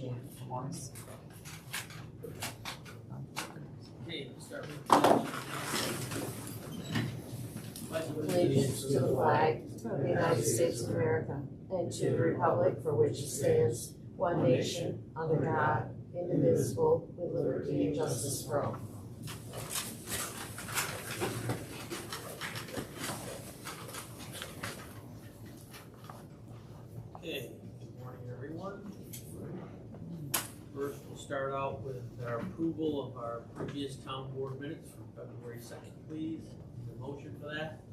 Yeah. Okay, let's start with Allegiance to the flag of the United States of America and to the republic for which it stands, one nation, under God, indivisible, with liberty and justice for all. Okay, good morning, everyone. First, we'll start out with our approval of our previous town board minutes from February 2nd, please. Need a motion for that?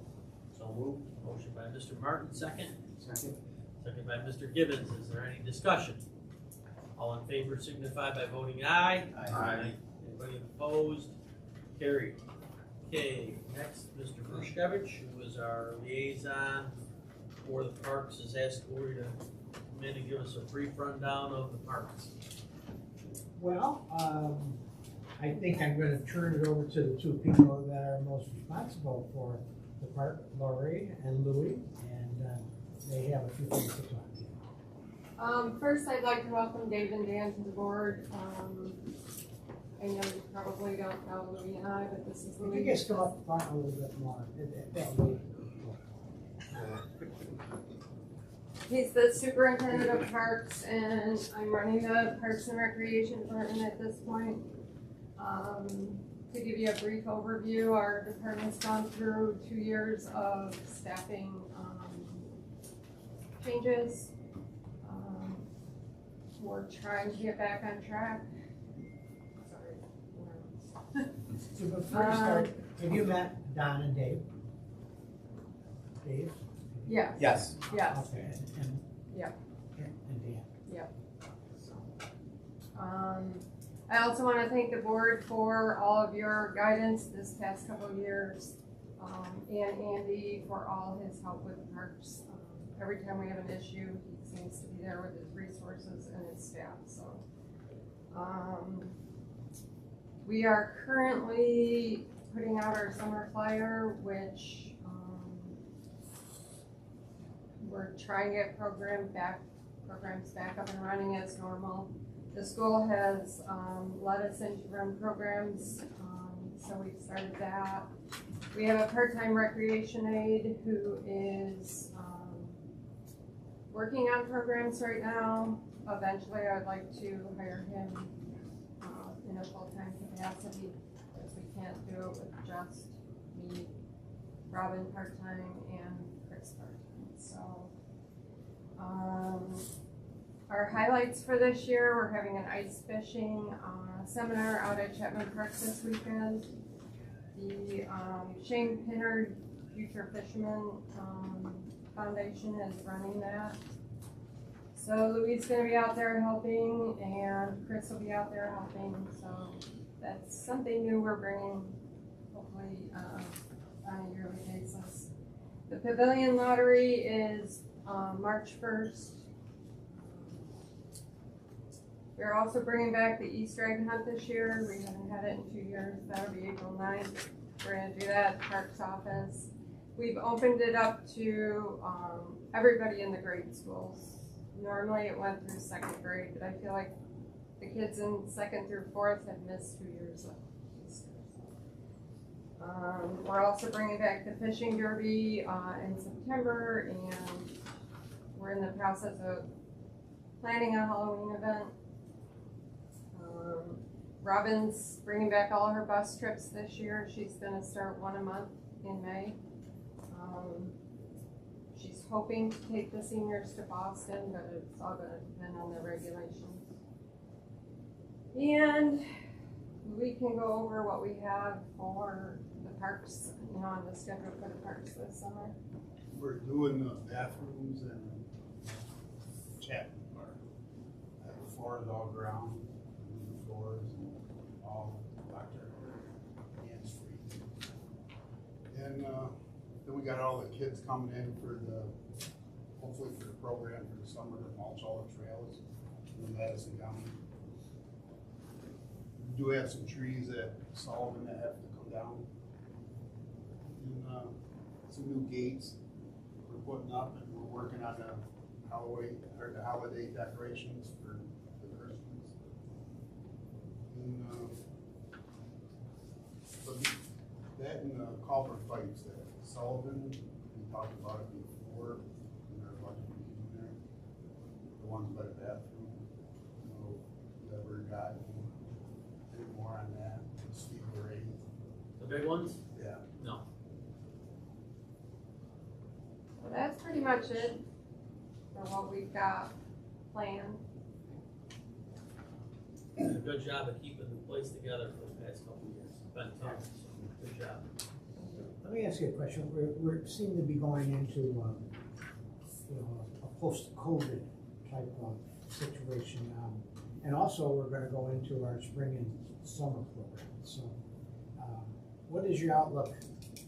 So moved. Motion by Mr. Martin, second. Second. Second by Mr. Gibbons. Is there any discussion? All in favor signify by voting aye. Aye. Anybody opposed? Carried. Okay, next, Mr. Brushkevich, who is our liaison for the parks, has asked Lori to come in and give us a brief rundown of the parks. Well, I think I'm going to turn it over to the two people that are most responsible for the park, Lori and Louie, and they have a few things to talk to. First, I'd like to welcome Dave and Dan to the board. I know you probably don't know Louie and I, but this is If you Louie. guys come up front a little bit more, that would be. He's the superintendent of parks, and I'm running the Parks and Recreation Department at this point. To give you a brief overview, our department's gone through 2 years of staffing changes. We're trying to get back on track. Sorry. So before we start, have you met Don and Dave? Dave? Yes. Yes. Yes. Okay, and Yep. and Dan. I also want to thank the board for all of your guidance this past couple of years, and Andy for all his help with the parks. Every time we have an issue, he seems to be there with his resources and his staff. So, we are currently putting out our summer flyer, which we're trying to get programs back up and running as normal. The school has let us in to run programs, so we've started that. We have a part-time recreation aide who is working on programs right now. Eventually, I'd like to hire him in a full-time capacity, because we can't do it with just me, Robin part-time, and Chris part-time. So, our highlights for this year, we're having an ice fishing seminar out at Chapman Park this weekend. The Shane Pinnard Future Fisherman Foundation is running that. So Louie's going to be out there helping, and Chris will be out there helping. So that's something new we're bringing, hopefully on a yearly basis. The Pavilion Lottery is March 1st. We're also bringing back the Easter egg hunt this year. We haven't had it in 2 years. That'll be April 9th. We're going to do that at the Parks office. We've opened it up to everybody in the grade schools. Normally it went through 2nd grade, but I feel like the kids in 2nd through 4th have missed 2 years of Easter. We're also bringing back the fishing derby in September, and we're in the process of planning a Halloween event. Robin's bringing back all her bus trips this year. She's going to start one a month in May. She's hoping to take the seniors to Boston, but it's all going to depend on the regulations. And we can go over what we have for the parks, on the schedule for the parks this summer. We're doing the bathrooms and Chapman Park. The floor is all ground, the floors all electric, hands-free. And then we got all the kids coming in for hopefully for the program for the summer to mulch all the trails in Madison County. We do have some trees at Sullivan that have to come down. And some new gates we're putting up, and we're working on the holiday decorations for the Christmas And, but that and culvert fights that Sullivan, we talked about it before, and there's a bunch of people in there. The ones by the bathroom, you know, whoever got any more on that, Steve Ray. The big ones? Yeah. No. So that's pretty much it for what we've got planned. Did a good job of keeping the place together for the past couple of years. It's been tough, so good job. Let me ask you a question. We seem to be going into, you know, a post-COVID type of situation. And also, we're gonna go into our spring and summer program. So, what is your outlook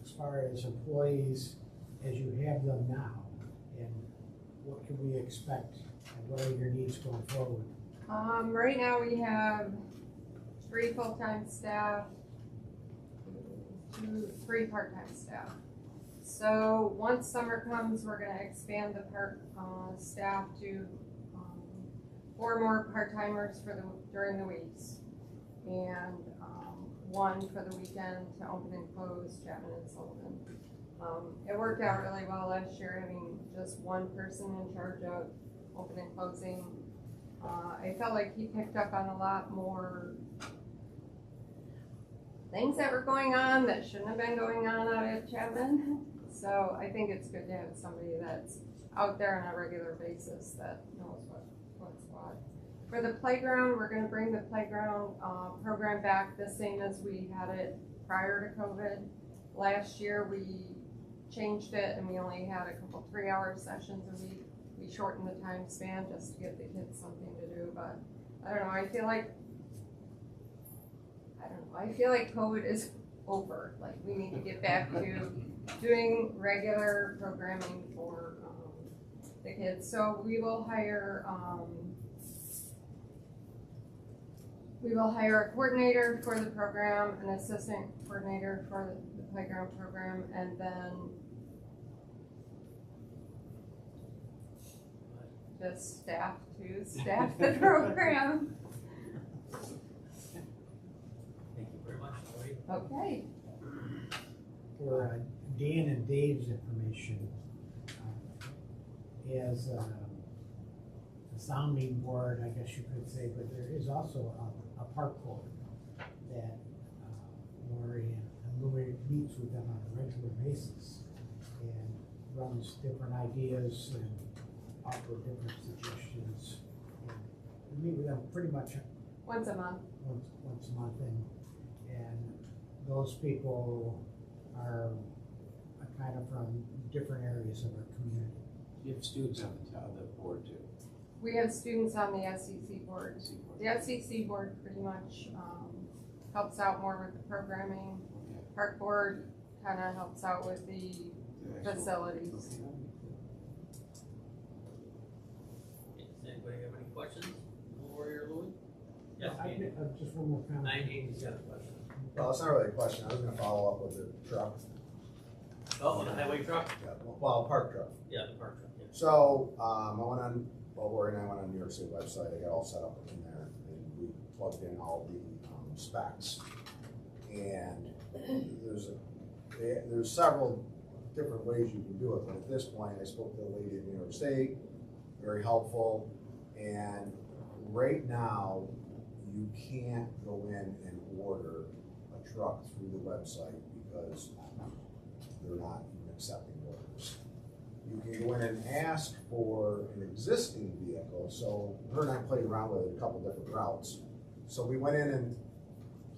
as far as employees as you have them now? And what can we expect? And what are your needs going forward? Right now we have 3 full-time staff, 3 part-time staff. So once summer comes, we're gonna expand the park staff to 4 more part-timers during the weeks, and 1 for the weekend to open and close Chapman and Sullivan. It worked out really well last year, having just 1 person in charge of open and closing. I felt like he picked up on a lot more things that were going on that shouldn't have been going on out at Chapman. So I think it's good to have somebody that's out there on a regular basis that knows what's what. For the playground, we're going to bring the playground program back the same as we had it prior to COVID. Last year we changed it and we only had a couple 3-hour sessions a week. We shortened the time span just to give the kids something to do, but I don't know, I feel like COVID is over. Like, we need to get back to doing regular programming for the kids. So we will hire a coordinator for the program, an assistant coordinator for the playground program, and then just staff to staff the program. Thank you very much, Lori. Okay. For Dan and Dave's information, as a sounding board, I guess you could say, but there is also a park board that Lori and Louis meets with them on a regular basis and runs different ideas and offer different suggestions. And we meet with them pretty much Once a month. once a month, and those people are kind of from different areas of our community. You have students on the board too. We have students on the SEC board. The SEC board pretty much helps out more with the programming. Park board kind of helps out with the facilities. Does anybody have any questions? Lori or Louis? Yes, Andy. Just one more comment. Andy's got a question. Well, it's not really a question. I was gonna follow up with the truck. Oh, the highway truck? Yeah, well, park truck. Yeah, the park truck, yeah. So, Lori and I went on the New York City website. I got all set up in there, and we plugged in all the specs. And there's several different ways you can do it, but at this point, I spoke to the lady in New York State, very helpful. And right now, you can't go in and order a truck through the website because they're not even accepting orders. You can go in and ask for an existing vehicle. So her and I played around with it a couple different routes. So we went in and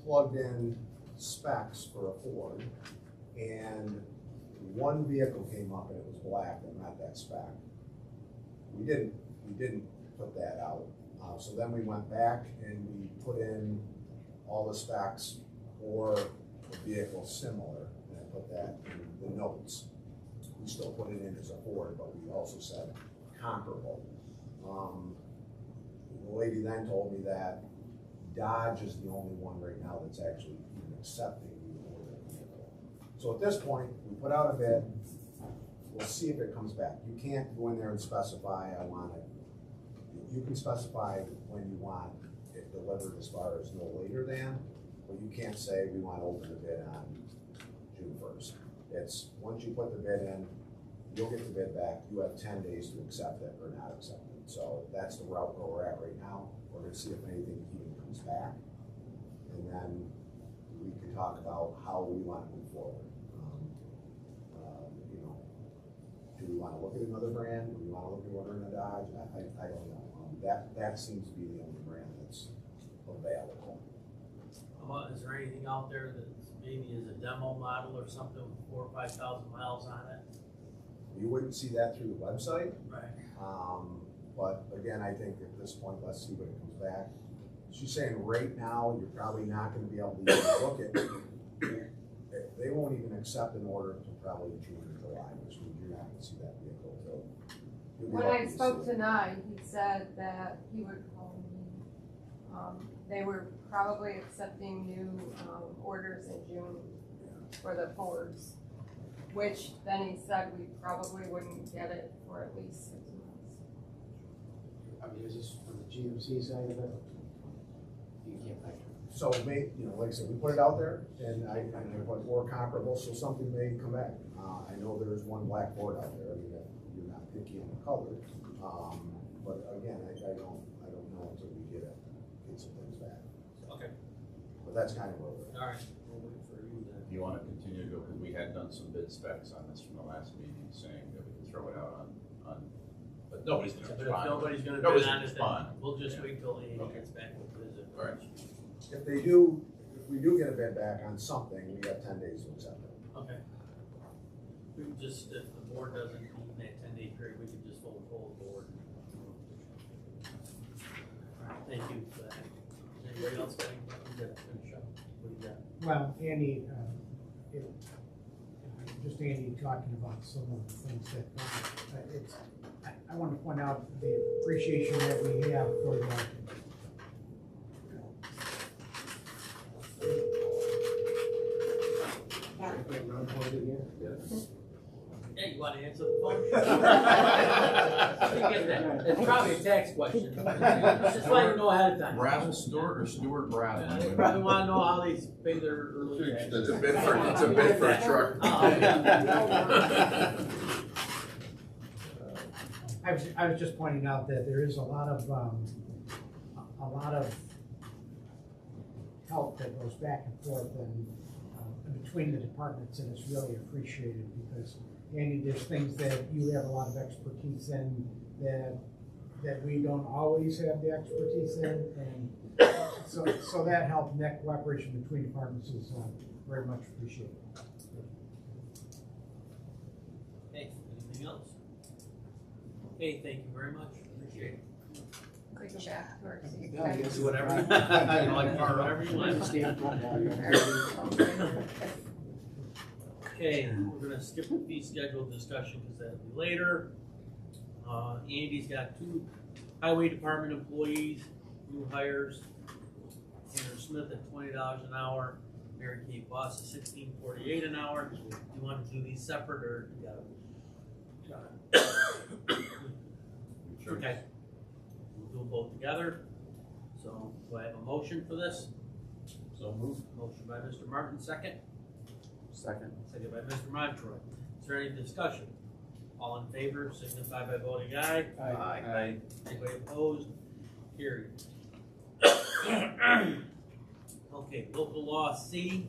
plugged in specs for a Ford, and one vehicle came up and it was black and not that spec. We didn't put that out. So then we went back and we put in all the specs for a vehicle similar, and I put that in the notes. We still put it in as a Ford, but we also said comparable. The lady then told me that Dodge is the only one right now that's actually even accepting the order vehicle. So at this point, we put out a bid. We'll see if it comes back. You can't go in there and specify, I want it. You can specify when you want it delivered as far as no later than, but you can't say we wanna open the bid on June first. It's, once you put the bid in, you'll get the bid back, you have 10 days to accept it or not accept it. So that's the route where we're at right now. We're gonna see if anything even comes back. And then we can talk about how we wanna move forward. You know, do we wanna look at another brand? Do we wanna look at ordering a Dodge? I don't know. That seems to be the only brand that's available. Is there anything out there that maybe is a demo model or something with 4,000 or 5,000 miles on it? You wouldn't see that through the website. Right. But again, I think at this point, let's see what it comes back. She's saying right now, you're probably not gonna be able to even look at, they won't even accept an order until probably June or July, which means you're not gonna see that vehicle till. you'll be When lucky I to see spoke it. to Nye, he said that he would call me. They were probably accepting new, orders in June for the Fords, which then he said we probably wouldn't get it for at least 6 months. I mean, is this on the GMC side of it? You can't factor. So may, you know, like I said, we put it out there and I put more comparable, so something may come back. I know there's one black Ford out there, I mean, you're not picky on the color. But again, I don't know until we get some things back. Okay. But that's kind of where we're at. All right, we'll wait for you then. Do you want to continue to go, because we had done some bid specs on this from the last meeting, saying that we could throw it out on, but nobody's gonna But if respond. nobody's gonna bid Nobody's on gonna it, respond. then we'll just Yeah. wait till the Okay. gets back with visit. All right. If we do get a bid back on something, we have 10 days to accept it. Okay. We can just, if the board doesn't meet in that 10-day period, we can just hold the board. Thank you for that. Anybody else got anything? You gotta finish up. What do you got? Well, Andy, just Andy talking about some of the things that, I want to point out the appreciation that we have for the Yeah, you wanna answer the phone? You get that. It's probably a tax question. Just let you know ahead of time. Brazel Stewart or Stewart They Brazel? probably wanna know how they pay their early tax. It's a bid for a truck. Oh, okay. I was just pointing out that there is a lot of help that goes back and forth and between the departments, and it's really appreciated because, Andy, there's things that you have a lot of expertise in that we don't always have the expertise in, and so that help, and that cooperation between departments is very much appreciated. Okay, anything else? Okay, thank you very much, appreciate it. We go back to our seat. Yeah, I guess Do whatever you want, whatever you want. Okay, we're gonna skip the fee schedule discussion because that'll be later. Andy's got 2 highway department employees, new hires. Tanner Smith at $20 an hour, Mary Kate Boss at $16.48 an hour. Do you want to do these separate or together? Okay, we'll do them both together. So, do I have a motion for this? So move. Motion by Mr. Martin, second. Second. Second by Mr. Montroy. Is there any discussion? All in favor, signify by voting aye. Aye. Anybody opposed? Carried. Okay, local law C.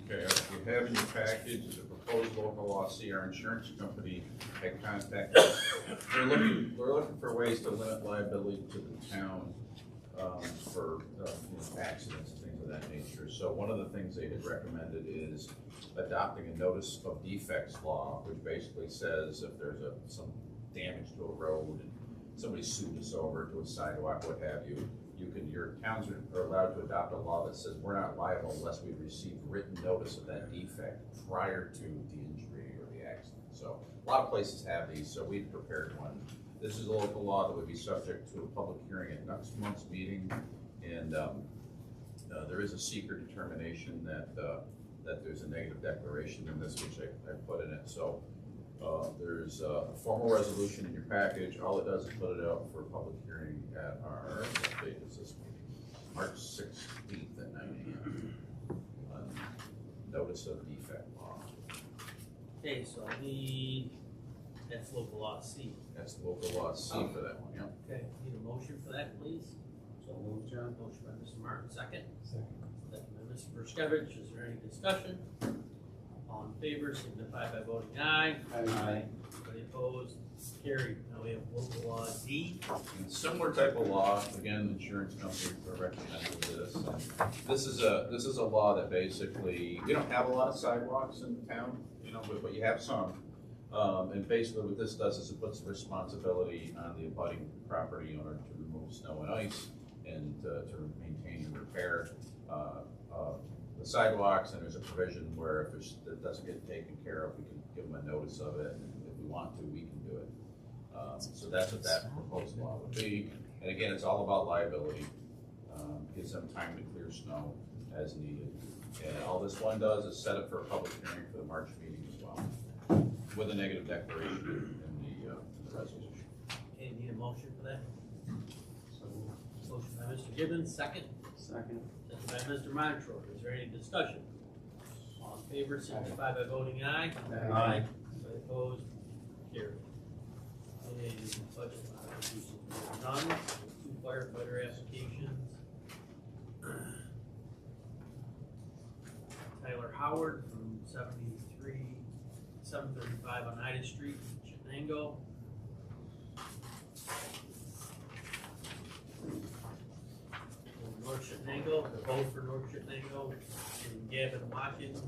Okay, you have in your package the proposed local law C. Our insurance company had contacted us. We're looking for ways to limit liability to the town for accidents and things of that nature. So one of the things they had recommended is adopting a notice of defects law, which basically says if there's some damage to a road and somebody sued us over to a sidewalk, what have you, your towns are allowed to adopt a law that says we're not liable unless we receive written notice of that defect prior to the injury or the accident. So a lot of places have these, so we've prepared one. This is a local law that would be subject to a public hearing at next month's meeting, and there is a secret determination that there's a negative declaration in this, which I put in it. So there's there's a formal resolution in your package. All it does is put it out for a public hearing at our, what date is this meeting? March 16th at 9 a.m. on notice of defect law. Okay, so I need, that's local law C. That's the local law C for that one, yeah. Okay, need a motion for that, please? So move, John. Motion by Mr. Martin, second. Second. Second by Mr. Perskevich. Is there any discussion? All in favor, signify by voting aye. Aye. Anybody opposed? Carried. Now we have local law D. And similar type of law, again, insurance companies are recommending this. And this is a law that basically, we don't have a lot of sidewalks in town, you know, but you have some. And basically what this does is it puts the responsibility on the abutting property owner to remove snow and ice and to maintain and repair the sidewalks. And there's a provision where if it doesn't get taken care of, we can give them a notice of it. And if we want to, we can do it. So that's what that proposed law would be. And again, it's all about liability. Gives them time to clear snow as needed. And all this one does is set it for a public hearing for the March meeting as well, with a negative declaration in the resolution. Okay, need a motion for that? So moved. Motion by Mr. Gibbons, second. Second. Second by Mr. Montrose. Is there any discussion? All in favor, signify by voting aye. Aye. Anybody opposed? Carried. Okay, budget modifications, we have none. 2 firefighter applications. Tyler Howard from 735 on Ida Street, Chittenango. North Chittenango, they're both for North Chittenango, and Gavin Watkins.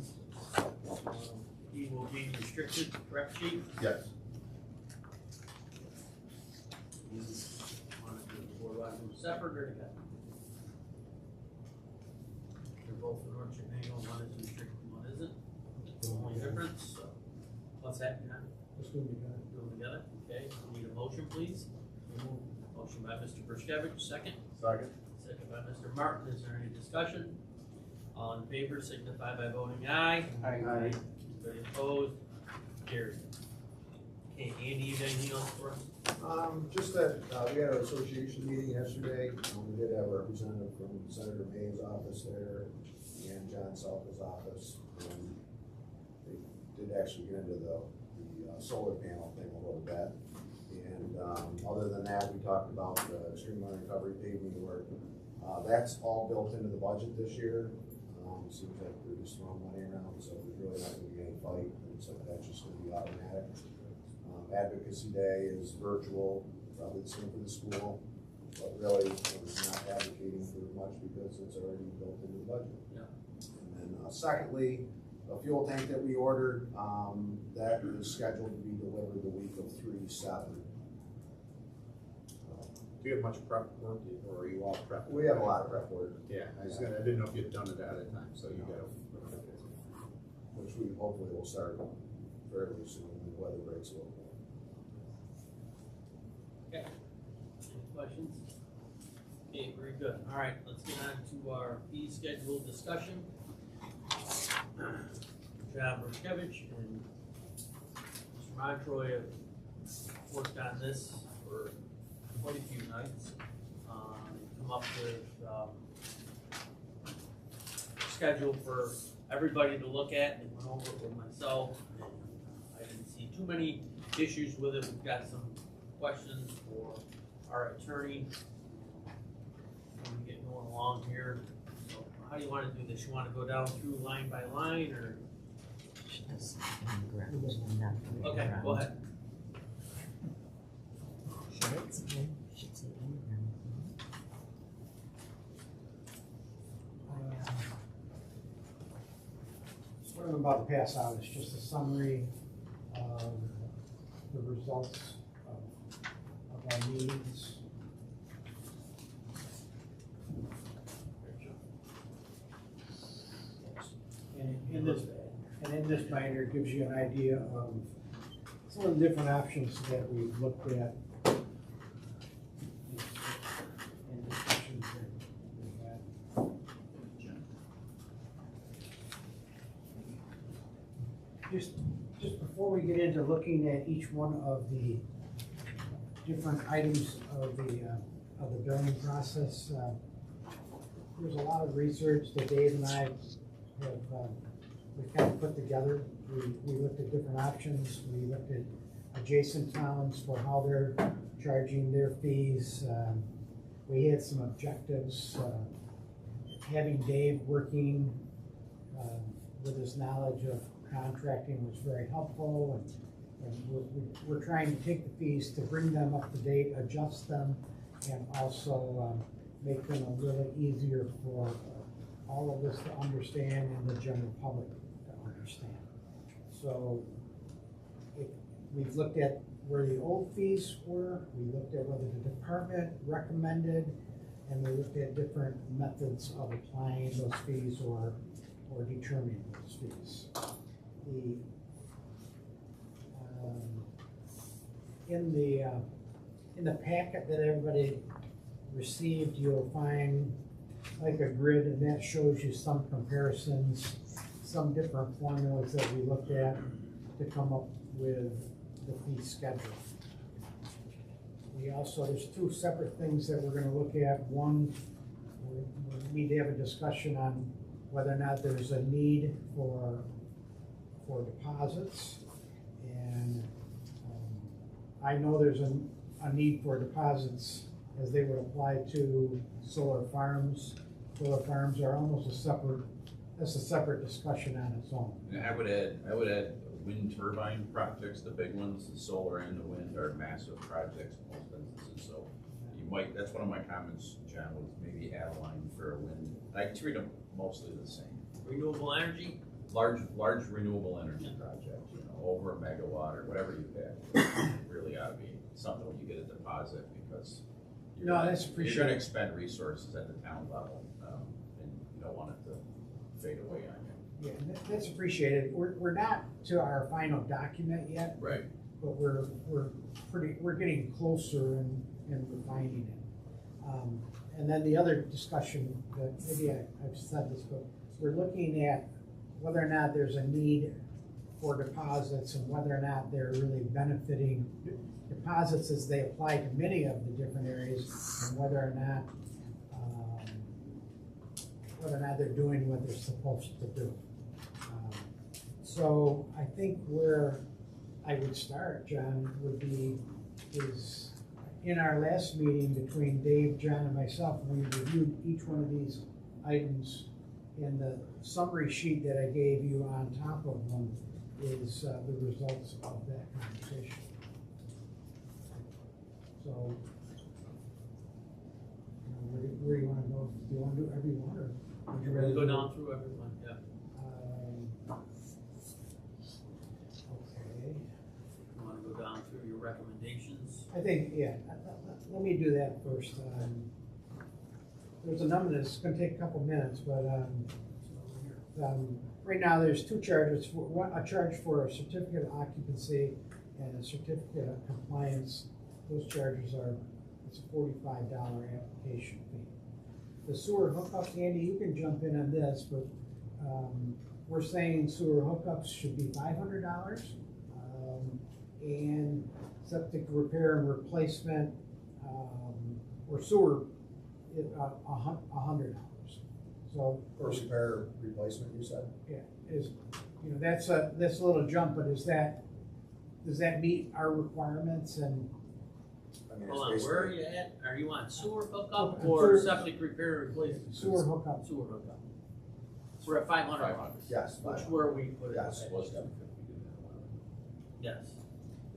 He will be restricted, correct, chief? Yes. Want to do the board want to move separate or together? They're both for North Chittenango, one is restricted, one isn't. The only difference, so, what's that, John? Let's do it together. Do them together, okay, we need a motion, please. Motion by Mr. Perskevich, second. Second. Second by Mr. Martin, is there any discussion? All in favor, signify by voting aye. Aye. Anybody opposed? Carried. Okay, Andy, you got anything else for us? Just that, we had our association meeting yesterday, we did have a representative from Senator May's office there, and John Salka's office, and they did actually get into the solar panel thing a little bit. And, other than that, we talked about the extreme wind recovery paving work. That's all built into the budget this year. Seems like we're just throwing money around, so there's really not gonna be any fight, and so that's just gonna be automatic. Advocacy Day is virtual, probably the same for the school, but really, we're not advocating for much because it's already built into the budget. Yeah. And then, secondly, a fuel tank that we ordered, that is scheduled to be delivered the week of 3/7. Do you have much prep work, or are you all prep? We have a lot of prep work, Yeah, I didn't know if you'd done it ahead of time, so you gotta. which we hopefully will start fairly soon when the weather breaks a little bit. Okay. Any questions? Okay, very good. All right, let's get on to our fee schedule discussion. John Perskevich and Mr. Montroy have worked on this for quite a few nights. Come up with a schedule for everybody to look at, and went over it with myself, and I didn't see too many issues with it. We've got some questions for our attorney when we get going along here. So how do you want to do this? You want to go down through line by line, or? Okay, go ahead. What I'm about to pass out is just a summary of the results of our meetings. And in this binder, it gives you an idea of some of the different options that we've looked at. And discussions that we've had. Just before we get into looking looking at each one of the different items of the billing process. There's a lot of research that Dave and I have, we've kind of put together. We looked at different options. We looked at adjacent towns for how they're charging their fees. We had some objectives. Having Dave working with his knowledge of contracting was very helpful, and we're trying to take the fees to bring them up to date, adjust them, and also make them a little easier for all of us to understand and the general public to understand. So we've looked at where the old fees were, we looked at whether the department recommended, and we looked at different methods of applying those fees or determining those fees. In the packet that everybody received, you'll find like a grid, and that shows you some comparisons, some different formulas that we looked at to come up with the fee schedule. We also, there's two separate things that we're gonna look at. One, we need to have a discussion on whether or not there's a need for deposits. And I know there's a need for deposits as they would apply to solar farms. Solar farms are almost that's a separate discussion on its own. And I would add wind turbine projects, the big ones, the solar and the wind are massive projects in most instances. So you might, that's one of my comments, John, was maybe add a line for a wind. I treat them mostly the same. Renewable energy? Large renewable energy projects, you know, over a megawatt or whatever you have, really ought to be something when you get a deposit, because That's appreciated. You're gonna expend resources at the town level, and you don't want it to fade away on you. Yeah, that's appreciated. We're not to our final document yet. Right. But we're getting closer and refining it. And then the other discussion that maybe I've said this, but we're looking at whether or not there's a need for deposits and whether or not they're really benefiting deposits as they apply to many of the different areas, and whether or not they're doing what they're supposed to do. So I think where I would start, John, would be is in our last meeting between Dave, John, and myself, we reviewed each one of these items, and the summary sheet that I gave you on top of them is the results of that conversation. So, where do you want to go? Do you want to do every one, or would you We're rather gonna go down through everyone, yeah. Okay. You wanna go down through your recommendations? I think, yeah, let me do that first. There's a number that's gonna take a couple minutes, but right now there's two charges. A charge for a certificate of occupancy and a certificate of compliance. Those charges it's a $45 application fee. The sewer hookups, Andy, you can jump in on this, but we're saying sewer hookups should be $500, and septic repair and replacement, or sewer, $100. So First repair replacement, you said? yeah, that's a little jump, but does that meet our requirements? And I mean, Hold on, it's where are basically, you at? Are you on sewer hookup Okay, or sewer- septic repair and replacement? sewer hookup. Sewer hookup. So we're at 500 bucks. yes, Which fine. where we put it? Yes. at. Was 250, didn't it? Yes.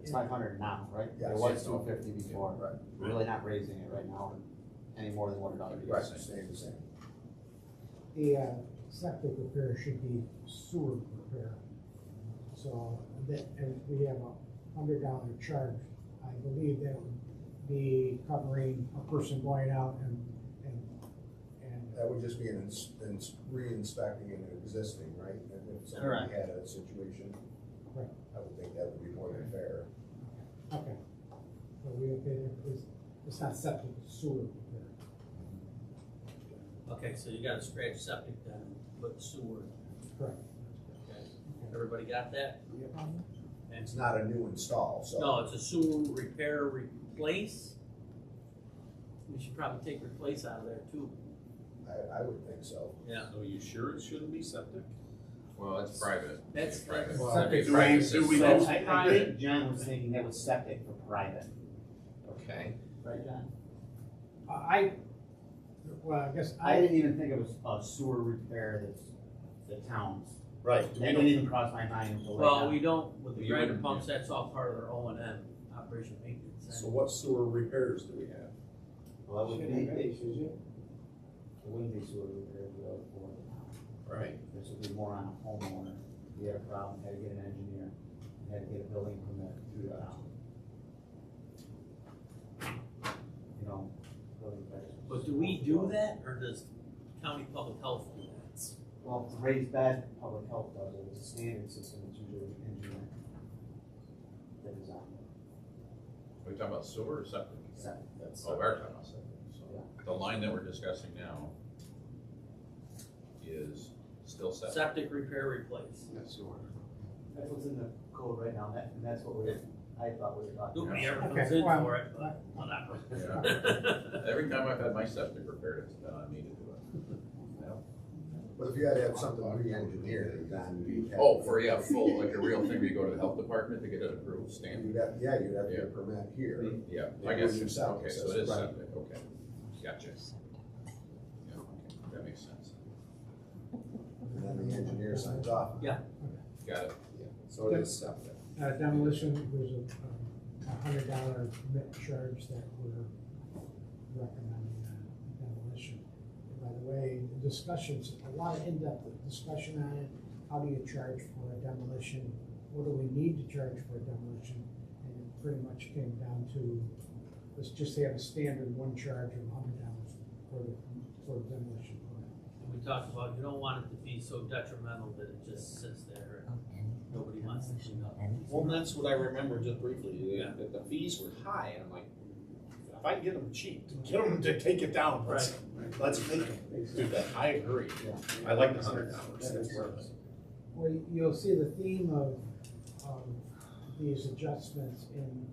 It's 500 now, right? Yes. It was 250 before. Right. We're really not raising it right now any more than what it ought to be. Right, staying the same. The septic repair should be sewer repair. So that, if we have a $100 charge, I believe that would be covering a person going out and That would just be re-inspecting an existing, right? If somebody had a situation, Right. I would think that would be more than fair. okay. So we okay there? It's not septic, it's sewer repair. Okay, so you gotta scratch septic then, and put sewer. Correct. Okay. Everybody got that? It's not a new install, so. No, it's a sewer repair replace. We should probably take replace out of there too. I would think so. Yeah. So you sure it shouldn't be septic? Well, it's private. That's- private. Well, That'd be do private we system. know- I think John was thinking that was septic for private, Okay. right, John? Well, I guess I didn't even think it was a sewer repair that's the town's. Right. That didn't even cross my mind until right Well, now. we don't, with the You grinder wouldn't, pumps, that's all part of their O and M, operation maintenance. So what sewer repairs do we have? Well, it wouldn't be, it wouldn't be sewer repair for the town. Right. This would be more on a homeowner. You had a problem, had to get an engineer, had to get a building permit through the town. You know, building permits. But do we do that, or does county public health do that? Well, if it's a raised bed, public health does it. It's a standard system, it's usually engineering. The design, Are we talking about sewer or septic? septic. That's. Oh, we're talking about septic. So Yeah. the line that we're discussing now is still septic. Septic repair replace. That's sewer. That's what's in the code right now, and that's what I thought we were talking about. Nobody ever Okay, comes in well, for it, but whatever. Yeah. Every time I've had my septic repaired, it's been on me to do it. But if you had to have something re-engineered, then you'd have. Oh, for, yeah, full, like a real thing, where you go to the health department to get it approved, stamped. You'd have to get a permit here. Yeah, Yeah, I guess, you sell okay, it, so it is right. septic, okay, gotcha. Yeah, okay, that makes sense, And then the engineer signs off. got it. So it is septic. demolition, there's a $100 permit charge that we're recommending demolition. By the way, the discussions, a lot of in-depth discussion on it. How do you charge for a demolition? What do we need to charge for a demolition? And it pretty much came down to, let's just have a standard one charge of $100 for the demolition permit. And we talked about, you don't want it to be so detrimental that it just sits there and nobody wants to clean up. Well, that's what I remember just briefly, Yeah. that the fees were high, and I'm like, if I can get them cheap, get them to take it down, let's make them do that. I agree. I like the $100, that's worth it. Well, you'll see the theme of these adjustments in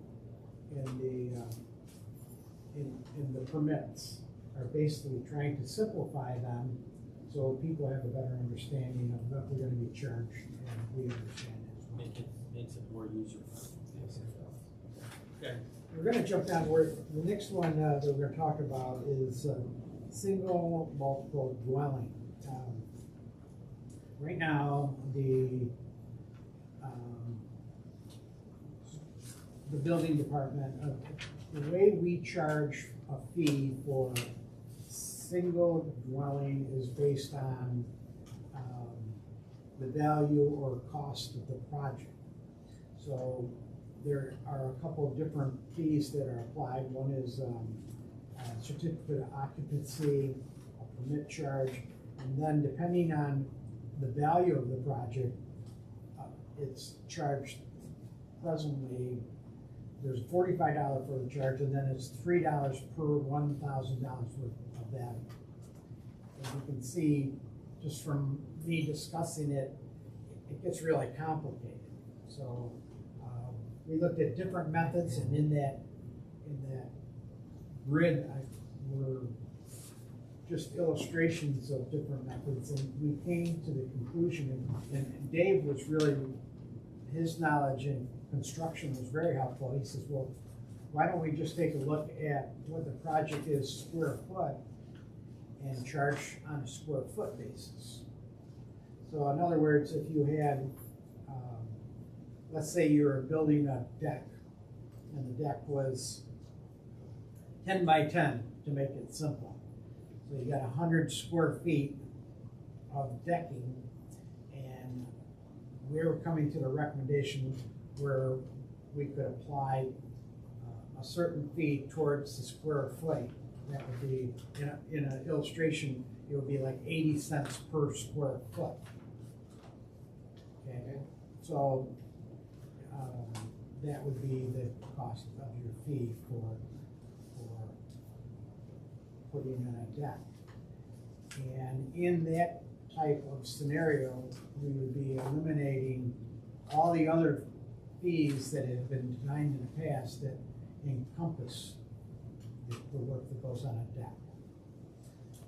the permits are basically trying to simplify them so people have a better understanding of what we're gonna be charged, and we understand it as well. Makes it more user friendly. Okay, We're gonna jump down where, the next one that we're gonna talk about is single multiple dwelling. Right now, the building department, the way we charge a fee for single dwelling is based on the value or cost of the project. So there are a couple of different fees that are applied. One is a certificate of occupancy, a permit charge, and then depending on the value of the project, it's charged presently. There's $45 for the charge, and then it's $3 per $1,000 worth of value. As you can see, just from me discussing it, it gets really complicated. So we looked at different methods, and in that grid were just illustrations of different methods, and we came to the conclusion, and Dave was really, his knowledge in construction was very helpful. He says, well, why don't we just take a look at what the project is square foot and charge on a square foot basis. So in other words, if you had, let's say you're building a deck, and the deck was 10 by 10 to make it simple. So you got 100 square feet of decking, and we're coming to the recommendation where we could apply a certain fee towards the square foot. That would be, in an illustration, it would be like 80 cents per square foot. Okay, so that would be the cost of your fee for putting in a deck. And in that type of scenario, we would be eliminating all the other fees that have been designed in the past that encompass the work that goes on a deck.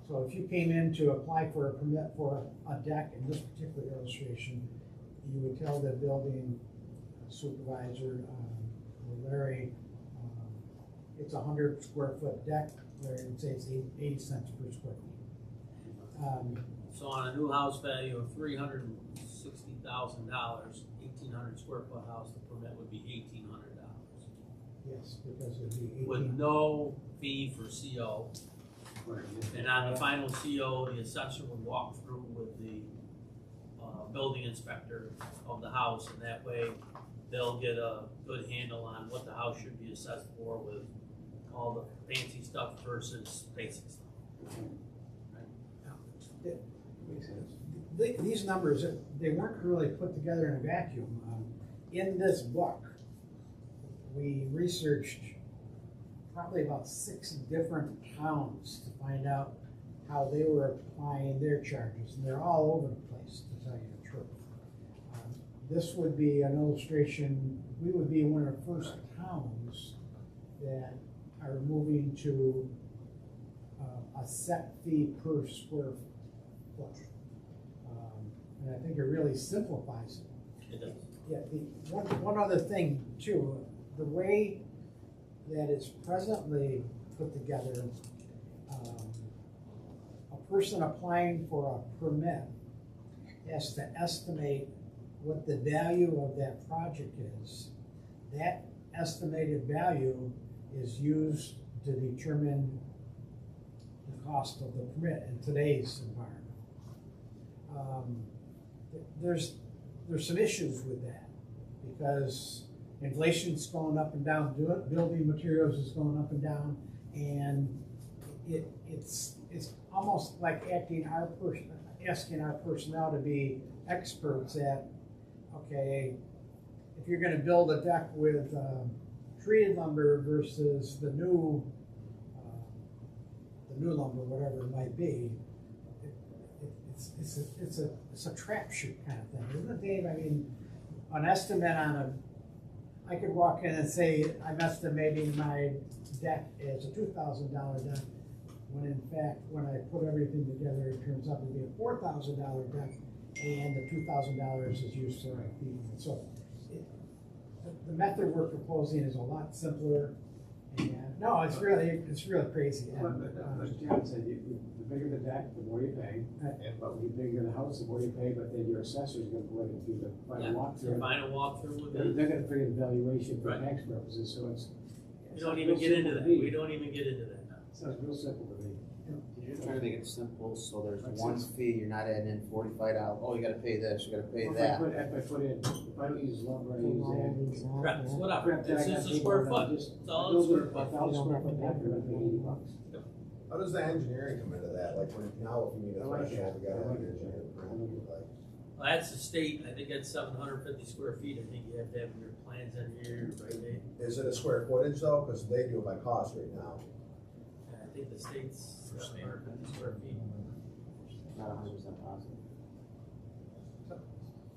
So if you came in to apply for a permit for a deck in this particular illustration, you would tell the building supervisor, or Larry, it's 100 square foot deck, Larry would say it's 80 cents per square feet. So on a new house value of $360,000, 1,800 square foot house, the permit would be $1,800. Yes, because it would be 18. With no fee for CO. And on the final CO, the assessor would walk through with the building inspector of the house, and that way they'll get a good handle on what the house should be assessed for with all the fancy stuff versus basic stuff. These numbers, they weren't really put together in a vacuum. In this book, we researched probably about 6 different towns to find out how they were applying their charges, and they're all over the place, to tell you the truth. This would be an illustration, we would be one of the first towns that are moving to a set fee per square foot. And I think it really simplifies it. It does. Yeah, one other thing too, the way that it's presently put together, a person applying for a permit has to estimate what the value of that project is. That estimated value is used to determine the cost of the permit in today's environment. There's some issues with that because inflation's going up and down, building materials is going up and down, and it's almost like asking our personnel to be experts at, okay, if you're going to build a deck with treated lumber versus the new lumber, whatever it might be, it's a trap shoot kind of thing, isn't it, Dave? I mean, an estimate on I could walk in and say I'm estimating my deck as a $2,000 deck, when in fact, when I put everything together, it turns out to be a $4,000 deck, and the $2,000 is used for feeding it. So the method we're proposing is a lot simpler. And no, it's really crazy. But as John said, the bigger the deck, the more you pay. But the bigger the house, the more you pay. But then your assessor's going to go in and do the final walkthrough. The final walkthrough would They're be. going to figure the valuation for Right. tax purposes. So it's. We don't even get into that. We don't even get into that now. Sounds real simple to me. You're just trying to make it simple, so there's one fee, you're not adding in $45, oh, you gotta pay this, you gotta pay If that. I don't use lumber, I use Correct, it's whatever. Crap, It's just a square foot. It's all a square foot. 1,000 square foot deck, you're gonna pay $80. How does the engineering come into that? Like when, now if you need a I like threshold, we that. gotta I have like an engineer permit, like. Well, that's the state. I think that's 750 square feet. I think you have to have your plans engineered, right, Dave? Is it a square footage though? Cause they do it by cost right now. And I think the state's 750 square feet. Not 100% positive.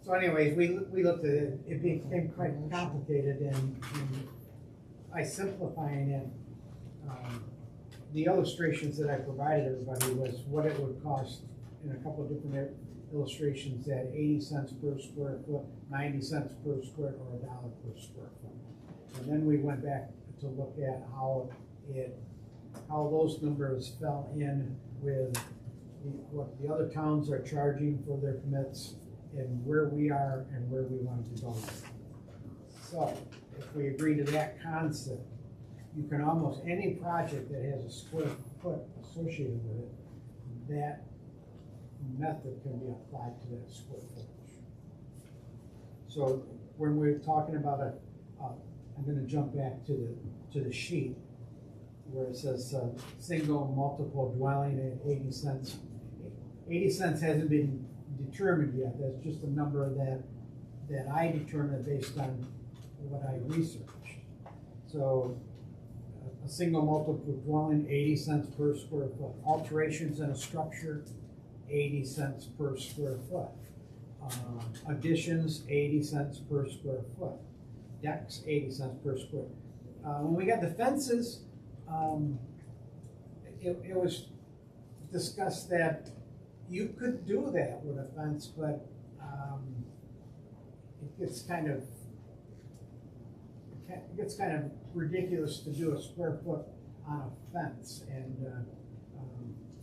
So anyways, we looked at it, it became quite complicated, and by simplifying it, the illustrations that I provided everybody was what it would cost in a couple of different illustrations at 80 cents per square foot, 90 cents per square, or $1 per square foot. And then we went back to look at how those numbers fell in with what the other towns are charging for their permits, and where we are and where we want to go. So if we agree to that concept, you can almost, any project that has a square foot associated with it, that method can be applied to that square footage. So when we're talking about I'm going to jump back to the sheet where it says single multiple dwelling at 80 cents. 80 cents hasn't been determined yet. That's just a number that I determined based on what I researched. So a single multiple dwelling, 80 cents per square foot. Alterations in a structure, 80 cents per square foot. Additions, 80 cents per square foot. decks, 80 cents per square. When we got the fences, it was discussed that you could do that with a fence, but it gets kind of ridiculous to do a square foot on a fence. And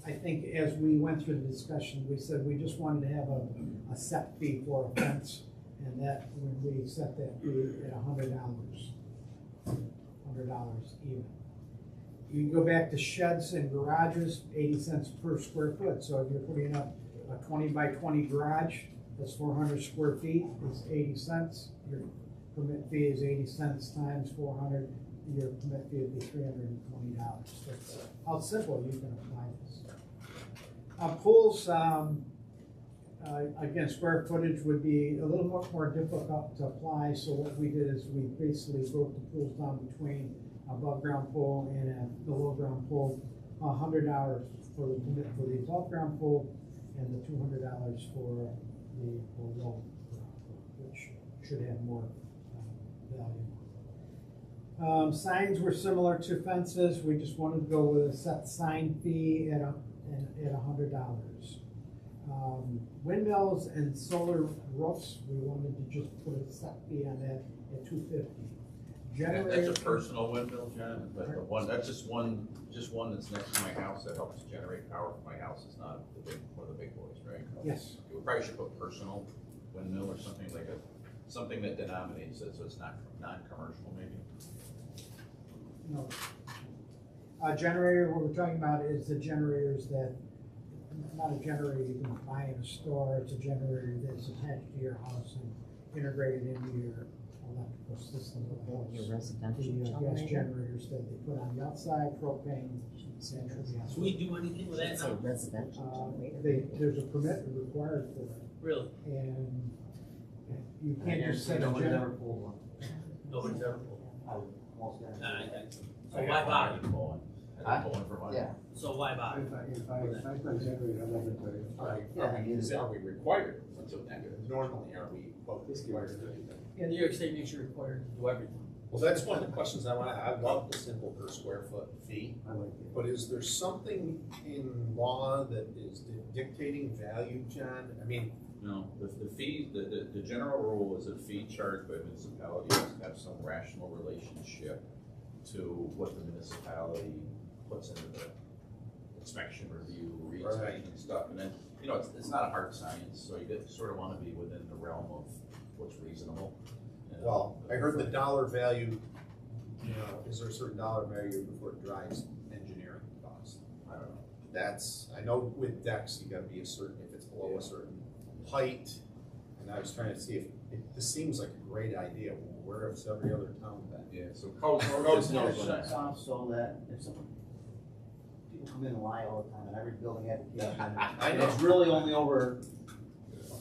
I think as we went through the discussion, we said we just wanted to have a set fee for a fence, and that when we set that fee at $100 even. You can go back to sheds and garages, 80 cents per square foot. So if you're putting up a 20 by 20 garage, that's 400 square feet, it's 80 cents. Your permit fee is 80 cents times 400. Your permit fee would be $320. That's how simple you can apply this. Pools, again, square footage would be a little more difficult to apply. So what we did is we basically broke the pools down between above ground pool and a below ground pool. $100 for the permit for the above ground pool, and the $200 for the below ground pool, which should have more value. Signs were similar to fences. We just wanted to go with a set sign fee at $100. Windmills and solar roofs, we wanted to just put a set fee on that at $250. That's a personal windmill, John, but the one, that's just one that's next to my house that helps generate power for my house. It's not one of the big boys, right? Yes. We probably should put personal windmill or something like something that denominates it, so it's not non-commercial maybe. No. Generator, what we're talking about is the generators that, not a generator you can buy in a store, it's a generator that's attached to your house and integrated into your electrical system of the house. Your residential The gas generators that they put on the outside, propane, central. So we do anything with that It's a now? residential generator. There's a permit required for it, Really? and you can't just set a Nobody's generator. ever pulled one. Nobody's ever pulled. I would almost guarantee. So why bother? I'm pulling for money. Yeah. So why bother? If I put a generator, I'm not gonna put it. Are we required? Normally, are we required to do that? New York State makes you required to do everything. Well, that's one of the questions I want to, I love the simple per square foot fee, I like it. but is there something in law that is dictating value, John? I mean, No, the fee, the general rule is that fee charged by municipality has to have some rational relationship to what the municipality puts into the inspection review, Right. and stuff. And then, it's not a hard science, so you sort of want to be within the realm of what's reasonable. well, I heard the dollar value, is there a certain dollar value before it drives engineering costs? I don't know. I know with decks, you gotta be if it's below a certain height, and I was trying to see this seems like a great idea, where has every other town been? Yeah, so code It's knows when shuts that. off so that if someone, people come in and lie all the time, and every building application, I and know. it's really only over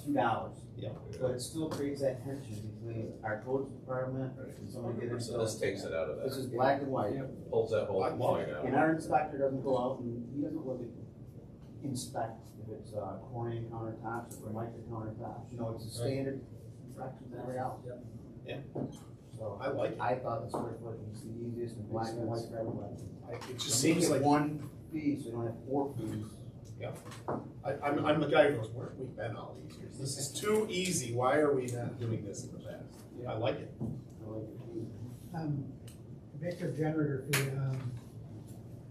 $2. Yeah. But it still creates that tension between our codes department and somebody getting. So this takes it out of This that. is black and white. Pulls that whole I love point it. out. And our inspector doesn't go out and he doesn't really inspect if it's corning countertops or mica countertops. It's a standard infraction to every house. Yeah. So I like it. I thought the square foot was the easiest and black and white for everybody. It just Make seems it like, one fee, so you don't have 4 fees. I'm the guy who goes, where have we been all these years? This is too easy, why are we not doing this in the past? I like it. I like it. Victor generator fee,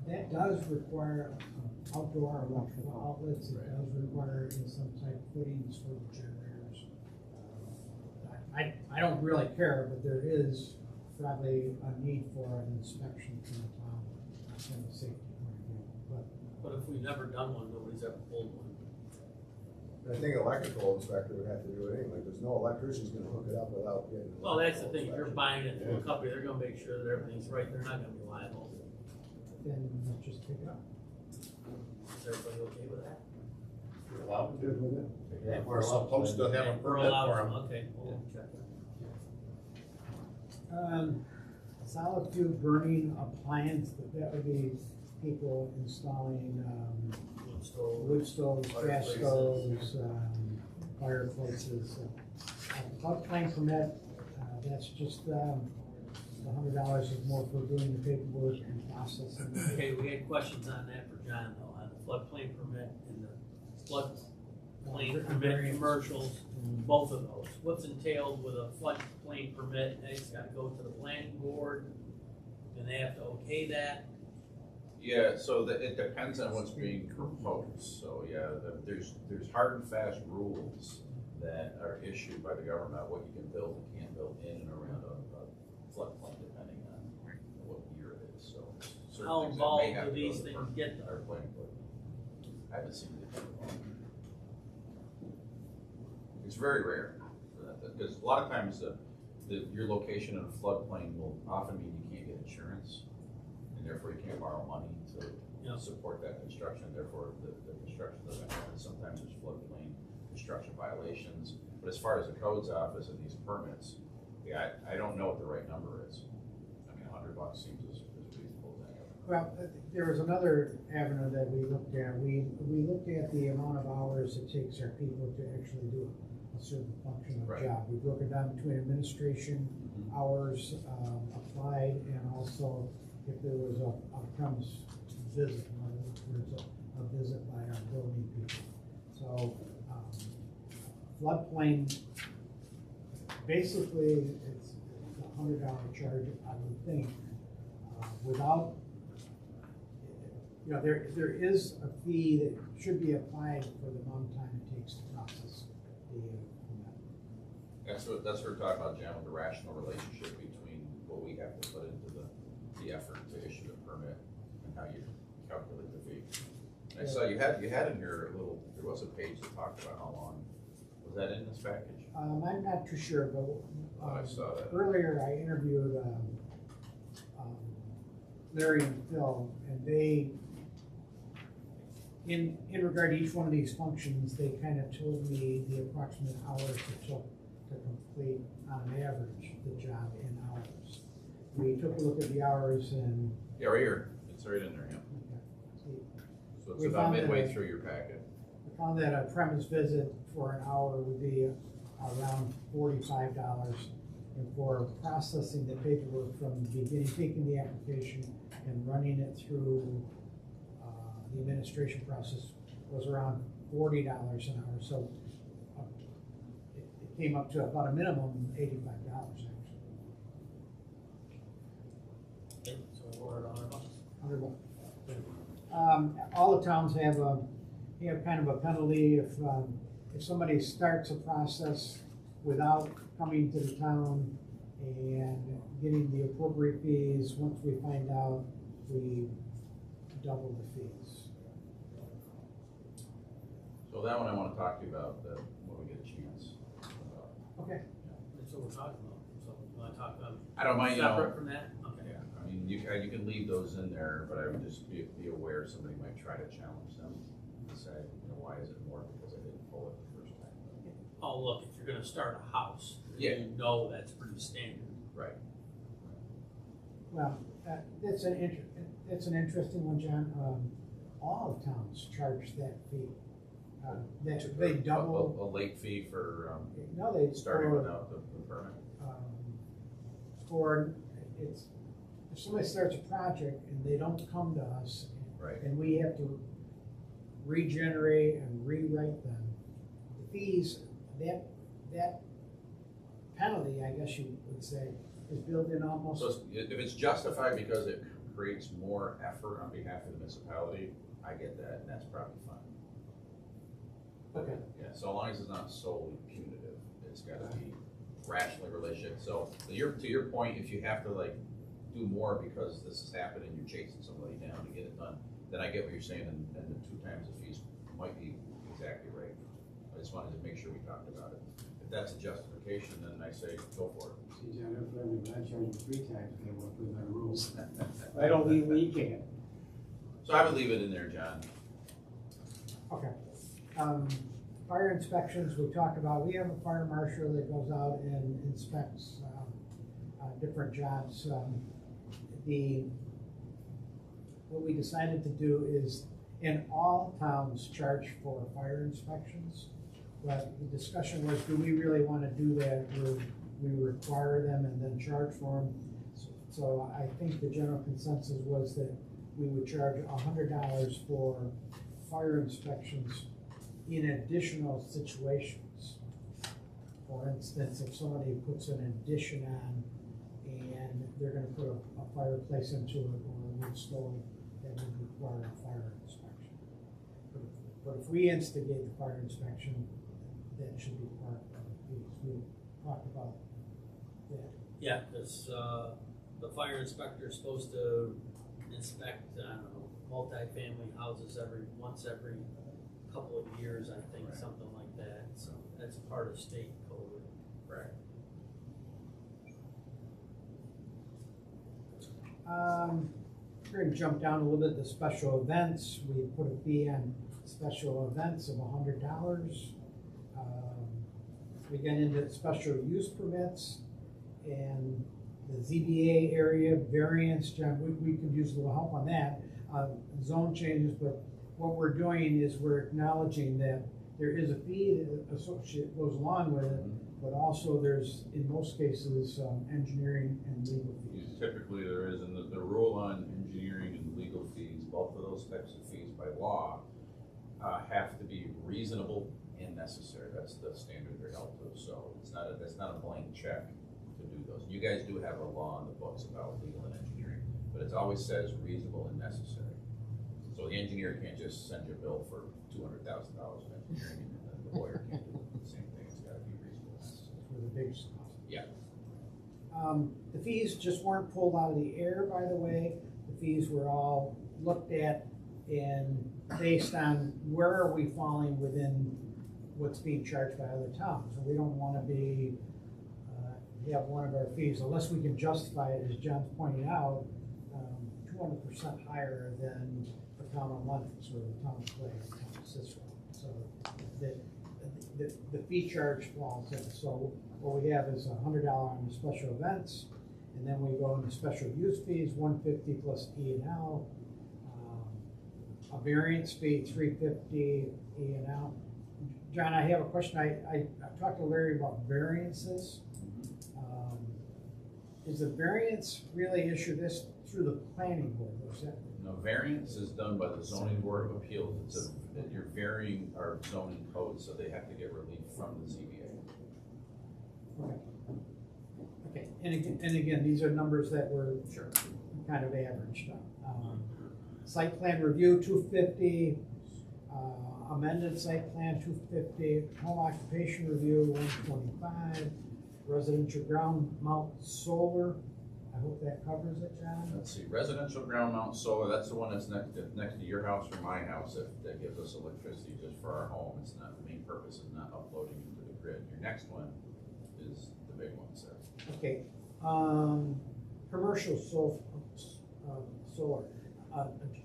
that does require outdoor electrical outlets, it does require some type of footings for the generators. I don't really care, but there is probably a need for an inspection from the town, from a safety point of view, But if we've never done one, nobody's ever pulled one. I think electrical inspector would have to do it anyway, there's no electrician's gonna hook it up without getting. an Well, that's the electrical thing, if you're inspection. buying it from a company, they're gonna make sure that everything's right, they're not gonna be liable. then just pick it up. Is everybody okay with that? You're allowed to do Good with it. Yeah, We're supposed to have a We're permit allowed for to, them. okay, we'll check that. Solid fuel burning appliance, that would be people installing, Wood stove. wood stoves, gas Fireplaces. stoves, fireplaces. Floodplain permit, that's just, the $100 is more for doing the paperwork and processing. Okay, we had questions on that for John though, on the floodplain permit and the floodplain permit commercials, both of those. What's entailed with a floodplain permit? It's gotta go to the planning board, and they have to okay that. Yeah, so it depends on what's being proposed, so yeah, there's hard and fast rules that are issued by the government on what you can build and can't build in and around a floodplain, depending on what year it is, so. certain How things that may involved have do to go these to the things permit get though? or planning board. I haven't seen it. It's very rare for that, because a lot of times your location in a floodplain will often mean you can't get insurance, and therefore you can't borrow money to support that construction, therefore the construction doesn't happen. Sometimes there's floodplain construction violations, but as far as the codes office and these permits, yeah, I don't know what the right number is. I mean, $100 seems as reasonable as any. Well, there was another avenue that we looked at. We looked at the amount of hours it takes our people to actually do a certain function of Right. job. We broke it down between administration hours applied, and also if there was a premise visit, in other words, a visit by our building people. So floodplain, basically, it's a $100 charge, I would think, without, there is a fee that should be applied for the amount of time it takes to process the permit. That's what we're talking about, Jen, with the rational relationship between what we have to put into the effort to issue the permit and how you calculate the fee. And I saw you had in your little, there was a page that talked about how long, was that in this package? I'm not too sure, but I saw that. earlier I interviewed Larry and Phil, and they, in regard to each one of these functions, they kind of told me the approximate hours it took to complete, on average, the job in hours. We took a look at the hours and. Yeah, right here, it's right in there, yeah. So it's We about found midway that- through your packet. I found that a premise visit for an hour would be around $45, and for processing the paperwork from the beginning, taking the application and running it through the administration process was around $40 an hour. So it came up to about a minimum $85 actually. Okay, so we're at $100. All the towns have kind of a penalty if somebody starts a process without coming to the town and getting the appropriate fees. Once we find out, we double the fees. So that one I want to talk to you about when we get a chance. Okay. That's what we're talking about, so you wanna talk about I don't mind, separate from that? Okay. Yeah, I mean, you can leave those in there, but I would just be aware somebody might try to challenge them and say, why is it more because I didn't pull it the first time? Oh, look, if you're gonna start a house, Yeah. you know that's pretty standard. Right. Well, it's an interesting one, John. All towns charge that fee. They double. A late fee for No, they starting for, without the permit. for it's if somebody starts a project and they don't come to us, Right. and we have to regenerate and rewrite them, the fees, that penalty, I guess you would say, is built in almost. So if it's justified because it creates more effort on behalf of the municipality, I get that, and that's probably fine. Okay. Yeah, so long as it's not solely punitive, it's gotta be rationally related. So to your point, if you have to do more because this is happening, you're chasing somebody down to get it done, then I get what you're saying, and the 2 times the fees might be exactly right. I just wanted to make sure we talked about it. If that's a justification, then I say go for it. See, John, if I charge you 3 times, they won't put in the rules. I don't leave we can't. So I would leave it in there, John. Okay. Fire inspections, we talked about, we have a fire marshal that goes out and inspects different jobs. What we decided to do is, in all towns, charge for fire inspections. But the discussion was, do we really want to do that? we require them and then charge for them. So I think the general consensus was that we would charge $100 for fire inspections in additional situations. For instance, if somebody puts an addition on and they're gonna put a fireplace into it or a wood stove, that would require a fire inspection. But if we instigate the fire inspection, that should be part of the fees. We talked about that. Yeah, because, the fire inspector is supposed to inspect, I don't know, multifamily houses once every couple of years, I think, Right. something like that, so that's part of state code. Right. We're gonna jump down a little bit to special events. We put a fee on special events of $100. We get into special use permits and the ZBA area variance. John, we could use a little help on that. Zone changes, but what we're doing is we're acknowledging that there is a fee that goes along with it, but also there's, in most cases, engineering and legal fees. Typically there is, and the rule on engineering and legal fees, both of those types of fees by law, have to be reasonable and necessary. That's the standard they're held to. So that's not a blank check to do those. You guys do have a law in the books about legal and engineering, but it always says reasonable and necessary. So the engineer can't just send you a bill for $200,000 of engineering, and the lawyer can't do the same thing. It's got to be reasonable and necessary. For the big stuff. Yeah. The fees just weren't pulled out of the air, by the way. The fees were all looked at and based on where are we falling within what's being charged by other towns. So we don't want to have one of our fees, unless we can justify it, as John's pointing out, 200% higher than the town of Lenox or the town of Clay or the town of Cicero. So the fee charge falls in. So what we have is $100 on the special events, and then we go into special use fees, $150 plus E&L. A variance fee, $350 E&L. John, I have a question. I talked to Larry about variances. Is the variance really issued this through the planning board? Or is that? No, variance is done by the zoning board of appeals. You're varying our zoning code, so they have to get relief from the ZBA. Okay. Okay, and again, these are numbers that were Sure. kind of averaged. Site plan review, $250. Amended site plan, $250. Home occupation review, $125. Residential ground mount solar. I hope that covers it, John. Let's see, residential ground mount solar, that's the one that's next to your house or my house that gives us electricity just for our home. It's not, the main purpose is not uploading into the grid. Your next one is the big one, sir. Okay, commercial solar.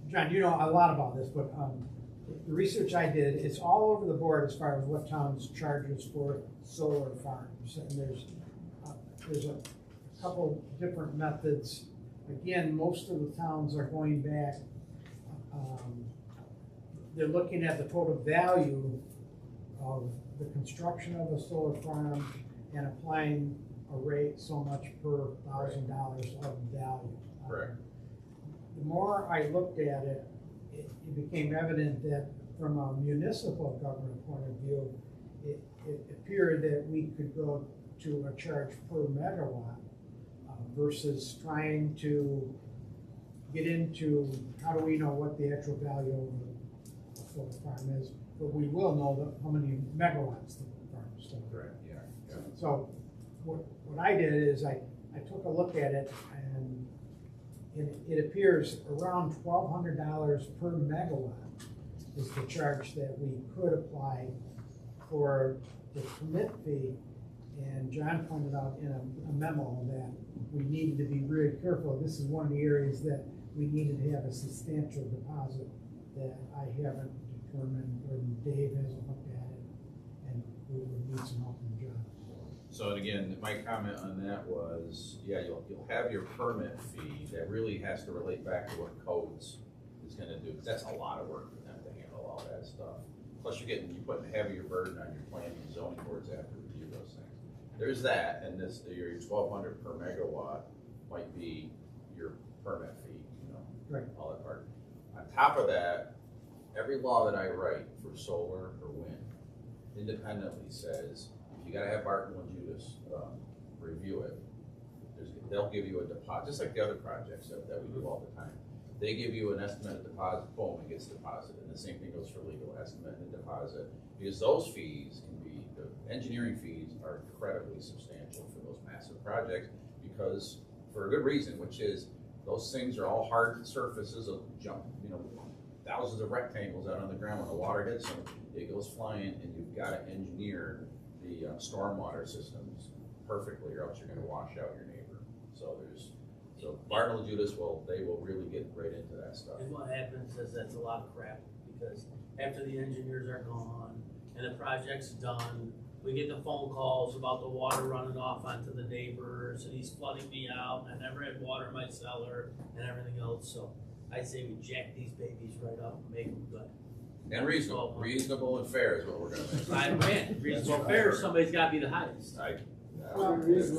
John, you know a lot about this, but the research I did, it's all over the board as far as what towns charges for solar farms. And there's a couple different methods. Again, most of the towns are going back, they're looking at the total value of the construction of a solar farm and applying a rate so much per $1,000 of value. Correct. The more I looked at it, it became evident that from a municipal government point of view, it appeared that we could go to a charge per megawatt versus trying to get into how do we know what the actual value of a solar farm is, but we will know how many megawatts the farm is still. Correct, yeah. So what I did is I took a look at it, and it appears around $1,200 per megawatt is the charge that we could apply for the permit fee. And John pointed out in a memo that we needed to be really careful. This is one of the areas that we needed to have a substantial deposit that I haven't determined, or Dave hasn't looked at it, and we would need some help from John. So again, my comment on that was, yeah, you'll have your permit fee that really has to relate back to what codes is gonna do, because that's a lot of work for them to handle all that stuff. Plus you're putting a heavier burden on your planning and zoning boards after review those things. there's that, and this, your 1,200 per megawatt might be your permit fee, you know? Right. All that part. On top of that, every law that I write for solar or wind independently says, you gotta have Barton and Judas, review it. They'll give you a deposit, just like the other projects that we do all the time. They give you an estimated deposit, boom, it gets deposited, and the same thing goes for legal estimate and deposit, because those fees can be, the engineering fees are incredibly substantial for those massive projects, because, for a good reason, which is, those things are all hard surfaces of jump, you know, thousands of rectangles out on the ground. When the water hits them, it goes flying, and you've got to engineer the stormwater systems perfectly, or else you're going to wash out your neighbor. So Barton and Judas they will really get right into that stuff. And what happens is that's a lot of crap, because after the engineers are gone and the project's done, we get the phone calls about the water running off onto the neighbors, and he's flooding me out, and I never had water in my cellar, and everything else. So I say we jack these babies right up and make them good. And reasonable and fair is what we're going to make. I ran reasonable and fair. Somebody's got to be the highest. But this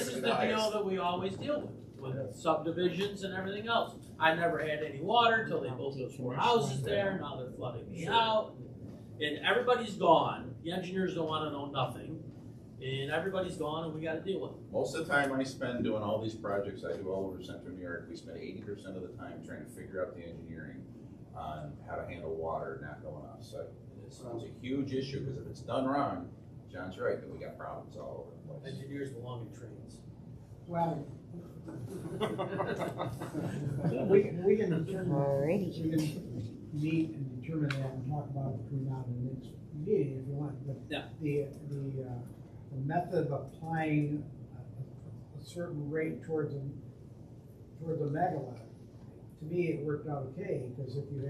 is the deal that we always deal with subdivisions and everything else. I never had any water till they built those 4 houses there. Now they're flooding me out, and everybody's gone. The engineers don't want to know nothing, and everybody's gone, and we got to deal with it. Most of the time I spend doing all these projects I do all over Central New York, we spend 80% of the time trying to figure out the engineering on how to handle water not going off site. It's a huge issue, because if it's done wrong, John's right, then we got problems all over the place. Engineers belong in trains. Well, we can meet and determine that and talk about it between now and the next meeting if you want. But Yeah. the method of applying a certain rate towards a megawatt, to me, it worked out okay, because if you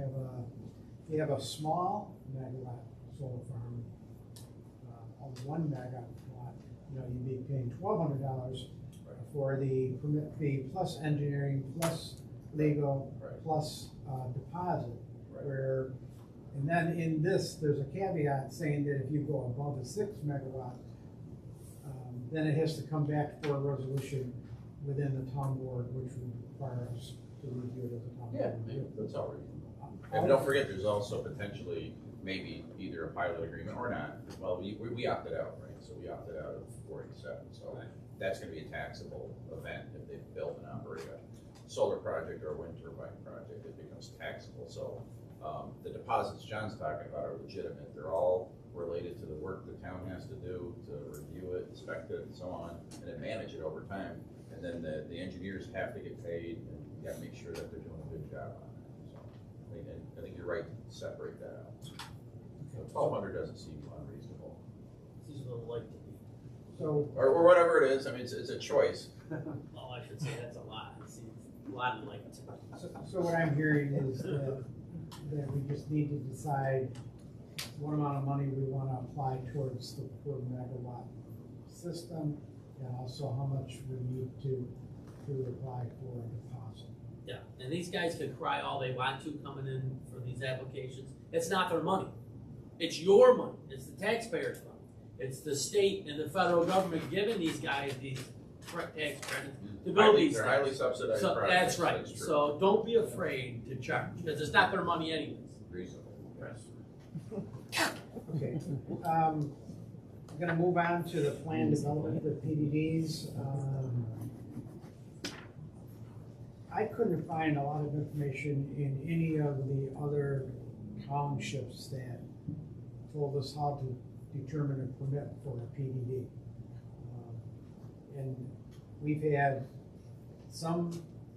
have a small megawatt solar farm, of 1 megawatt, you'd be paying $1,200 for the permit fee, plus engineering, plus legal, plus deposit. Right. And then in this, there's a caveat saying that if you go above a 6 megawatt, then it has to come back for a resolution within the town board, which would require us to review it as a town board. Yeah, that's all reasonable. And don't forget, there's also potentially maybe either a pilot agreement or not. Well, we opted out, right? So we opted out of 487. So that's going to be a taxable event if they build and operate a solar project or a wind turbine project. It becomes taxable. So the deposits John's talking about are legitimate. They're all related to the work the town has to do to review it, inspect it, and so on, and then manage it over time. And then the engineers have to get paid, and you got to make sure that they're doing a good job on it. So I think you're right to separate that out. So 1,200 doesn't seem unreasonable. Seems a little light to me. So, or whatever it is. I mean, it's a choice. Oh, I should say that's a lot. It seems a lot of light to me. so what I'm hearing is that we just need to decide what amount of money we want to apply towards the per megawatt system, and also how much we need to apply for a deposit. Yeah, and these guys can cry all they want to coming in for these applications. It's not their money. It's your money. It's the taxpayers' money. It's the state and the federal government giving these guys these tax credits to build these They're things. highly subsidized So projects. that's right. That's true. So don't be afraid to charge, because it's not their money anyways. Reasonable. Okay, I'm gonna move on to the plan development, the PDDs. I couldn't find a lot of information in any of the other townships that told us how to determine a permit for a PDD. And we've had some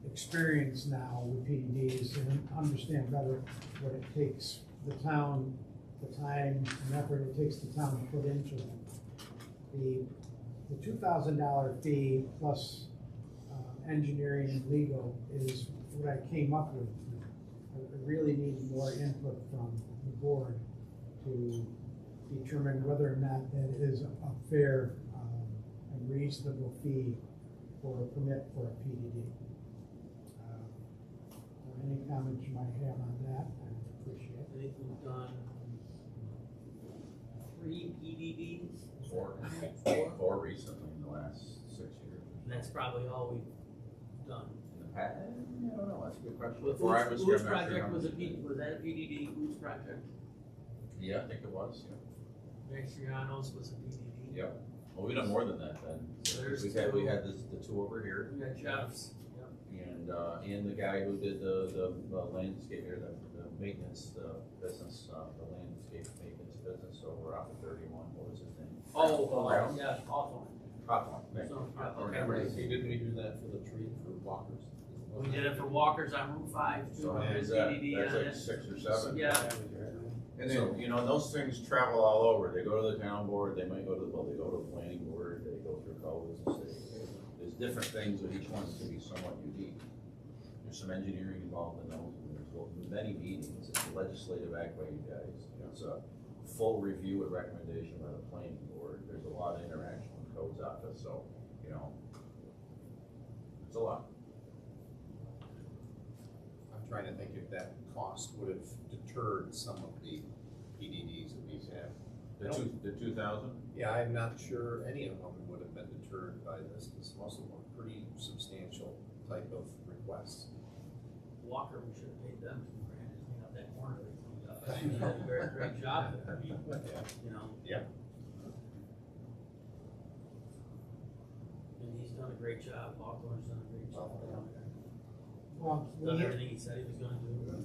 experience now with PDDs and understand better what it takes the town, the time and effort it takes the town to put into them. The $2,000 fee plus engineering and legal is what I came up with. I really need more input from the board to determine whether or not that is a fair and reasonable fee for a permit for a PDD. Any comments you might have on that, I appreciate it. I think we've done 3 PDDs. Four recently in the last 6 years. And that's probably all we've done. In the past, I don't know, that's a good question. But Before I was here, whose I'm not sure project how was much- was that a PDD? Whose project? Yeah, I think it was, yeah. Mastriano's was a PDD. Yep. Well, we've done more than that then. So there's We had the two over here, We got Jeff's. Yep. and the guy who did the landscape, or the maintenance, business, the landscape maintenance business over off of 31, what was his name? Oh, Brown? yeah, awesome. Hawthorne, thank you. So, yeah, Hawthorne, okay. everybody. Didn't we do that for the tree for walkers? We did it for walkers on Route 5 too. So There's that's PDD that's on like it. 6 or 7. Yeah. And then, you know, those things travel all over. They go to the town board, they might go to, they go to the planning board, they go through codes. There's different things, but each one can be somewhat unique. There's some engineering involved in those, and there's many meetings. It's a legislative act by you guys. It's a full review and recommendation by the planning board. There's a lot of interaction with codes office, so, you know, it's a lot. I'm trying to think if that cost would have deterred some of the PDDs that we have. The 2,000? Yeah, I'm not sure any of them would have been deterred by this, because most of them were pretty substantial type of requests. Walker, we should have paid them $2,000 to clean up that corner they cleaned up. They did a very great job there, you know. Yeah. And he's done a great job, Hawthorne's done a great job down there. Well, Done everything he said he was gonna do.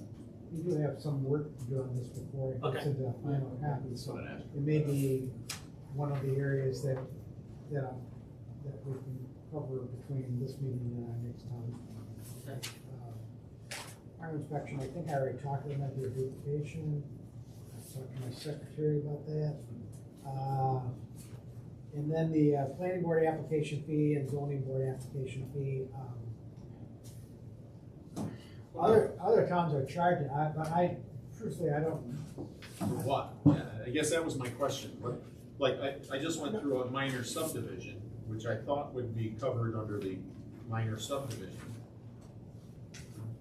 we do have some work to do on this before it gets Okay. into the final copy, so What an it may be one of the areas that we can cover between this meeting and our next time. Okay. Fire inspection, I think I already talked about the duplication. I talked to my secretary about that. And then the planning board application fee and zoning board application fee. Other towns are charging, but I truthfully, I don't. For what? Yeah, I guess that was my question. What, like, I just went through a minor subdivision, which I thought would be covered under the minor subdivision.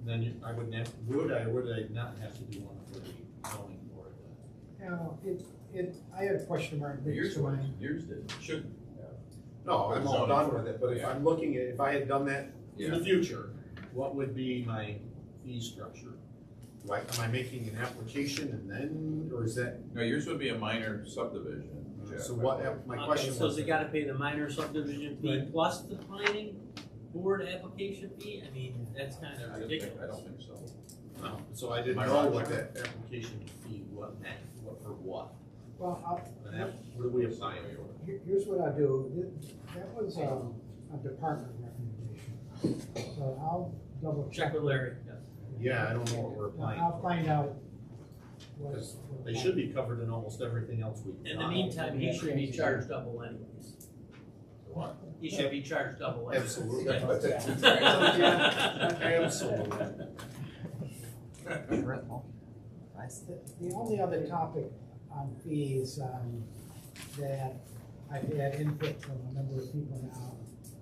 Then I wouldn't have, would I not have to do one for the zoning board then? No, I had a question mark next Yours to mine. shouldn't. No, I'm all done with it, but if I'm looking at, if I had done that in the Yeah. future, what would be my fee structure? Like, am I making an application and then, or is that, No, yours would be a minor subdivision. Jeff. so what, my question So was. they gotta pay the minor subdivision fee Right. plus the planning board application fee? I mean, that's kind of ridiculous. I don't think so. No, so I didn't Am I know wrong? what that application fee, what for what? Well, What do we apply? here's what I do. That was a department recommendation. So I'll double check. Check with Larry, yes. Yeah, I don't know what we're applying I'll for. find out. what- Because they should be covered in almost everything else we've In the done. meantime, he should be charged double anyways. What? He should be charged double anyways. Absolutely. Yeah. Absolutely. The only other topic on fees that I've had input from a number of people now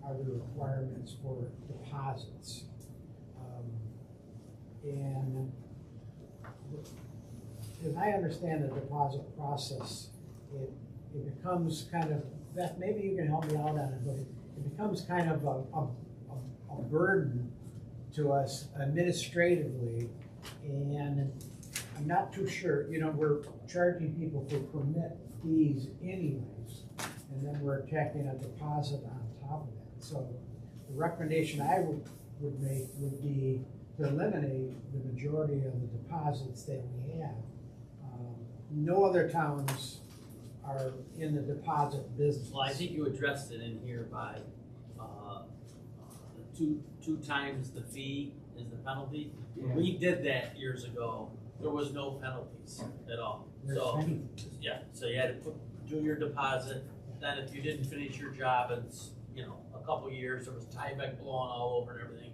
are the requirements for deposits. And as I understand the deposit process, it becomes kind of, Beth, maybe you can help me out on it, but it becomes kind of a burden to us administratively, and I'm not too sure, you know, we're charging people for permit fees anyways, and then we're tacking a deposit on top of that. So the recommendation I would make would be to eliminate the majority of the deposits that we have. No other towns are in the deposit business. Well, I think you addressed it in here by, two times the fee is the penalty. When we did that years ago, there was no penalties at all. There's So, many. yeah, so you had to do your deposit, then if you didn't finish your job in, you know, a couple years, there was tieback blowing all over and everything,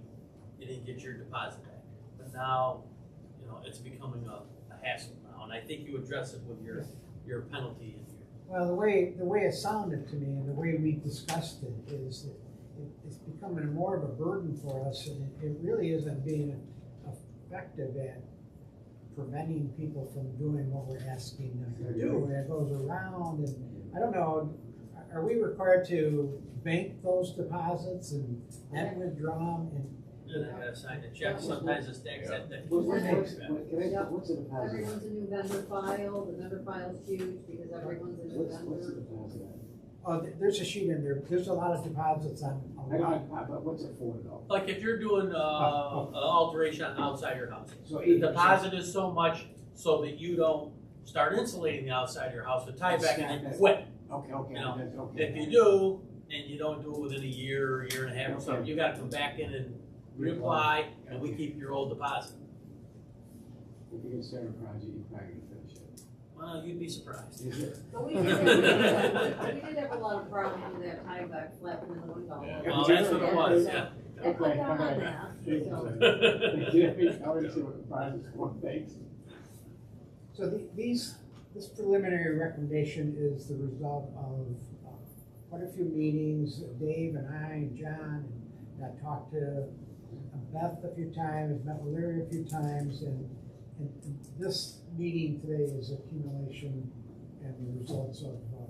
you didn't get your deposit back. But now, you know, it's becoming a hassle now, and I think you address it with your penalty in here. Well, the way it sounded to me and the way we discussed it is that it's becoming more of a burden for us, and it really isn't being effective at preventing people from doing what we're asking them to do. And it goes around, and I don't know, are we required to bank those deposits and then withdraw them? And And I gotta sign the check, sometimes it stacks that day. What's the deposit? Everyone's a new vendor file, the vendor file's huge because everyone's a new What's the vendor. deposit? there's a sheet in there. There's a lot of deposits on a lot. But what's it for though? Like if you're doing, an alteration outside your house, So the 80%. deposit is so much so that you don't start insulating the outside of your house, to tie it back and then quit. Okay, You know, okay. If you do, and you don't do it within a year and a half or something, you gotta come back in and reapply, and we keep your old deposit. If you get started a project, you probably can finish it. Well, you'd be surprised. Is it? But we did have a lot of problems with that tie back flapping in the window. Yeah. Well, that's what it was, yeah. They put down on Okay. that, so. I already see what the project's for, thanks. So this preliminary recommendation is the result of quite a few meetings. Dave and I and John, and I talked to Beth a few times, met with Larry a few times, and this meeting today is accumulation and the results of what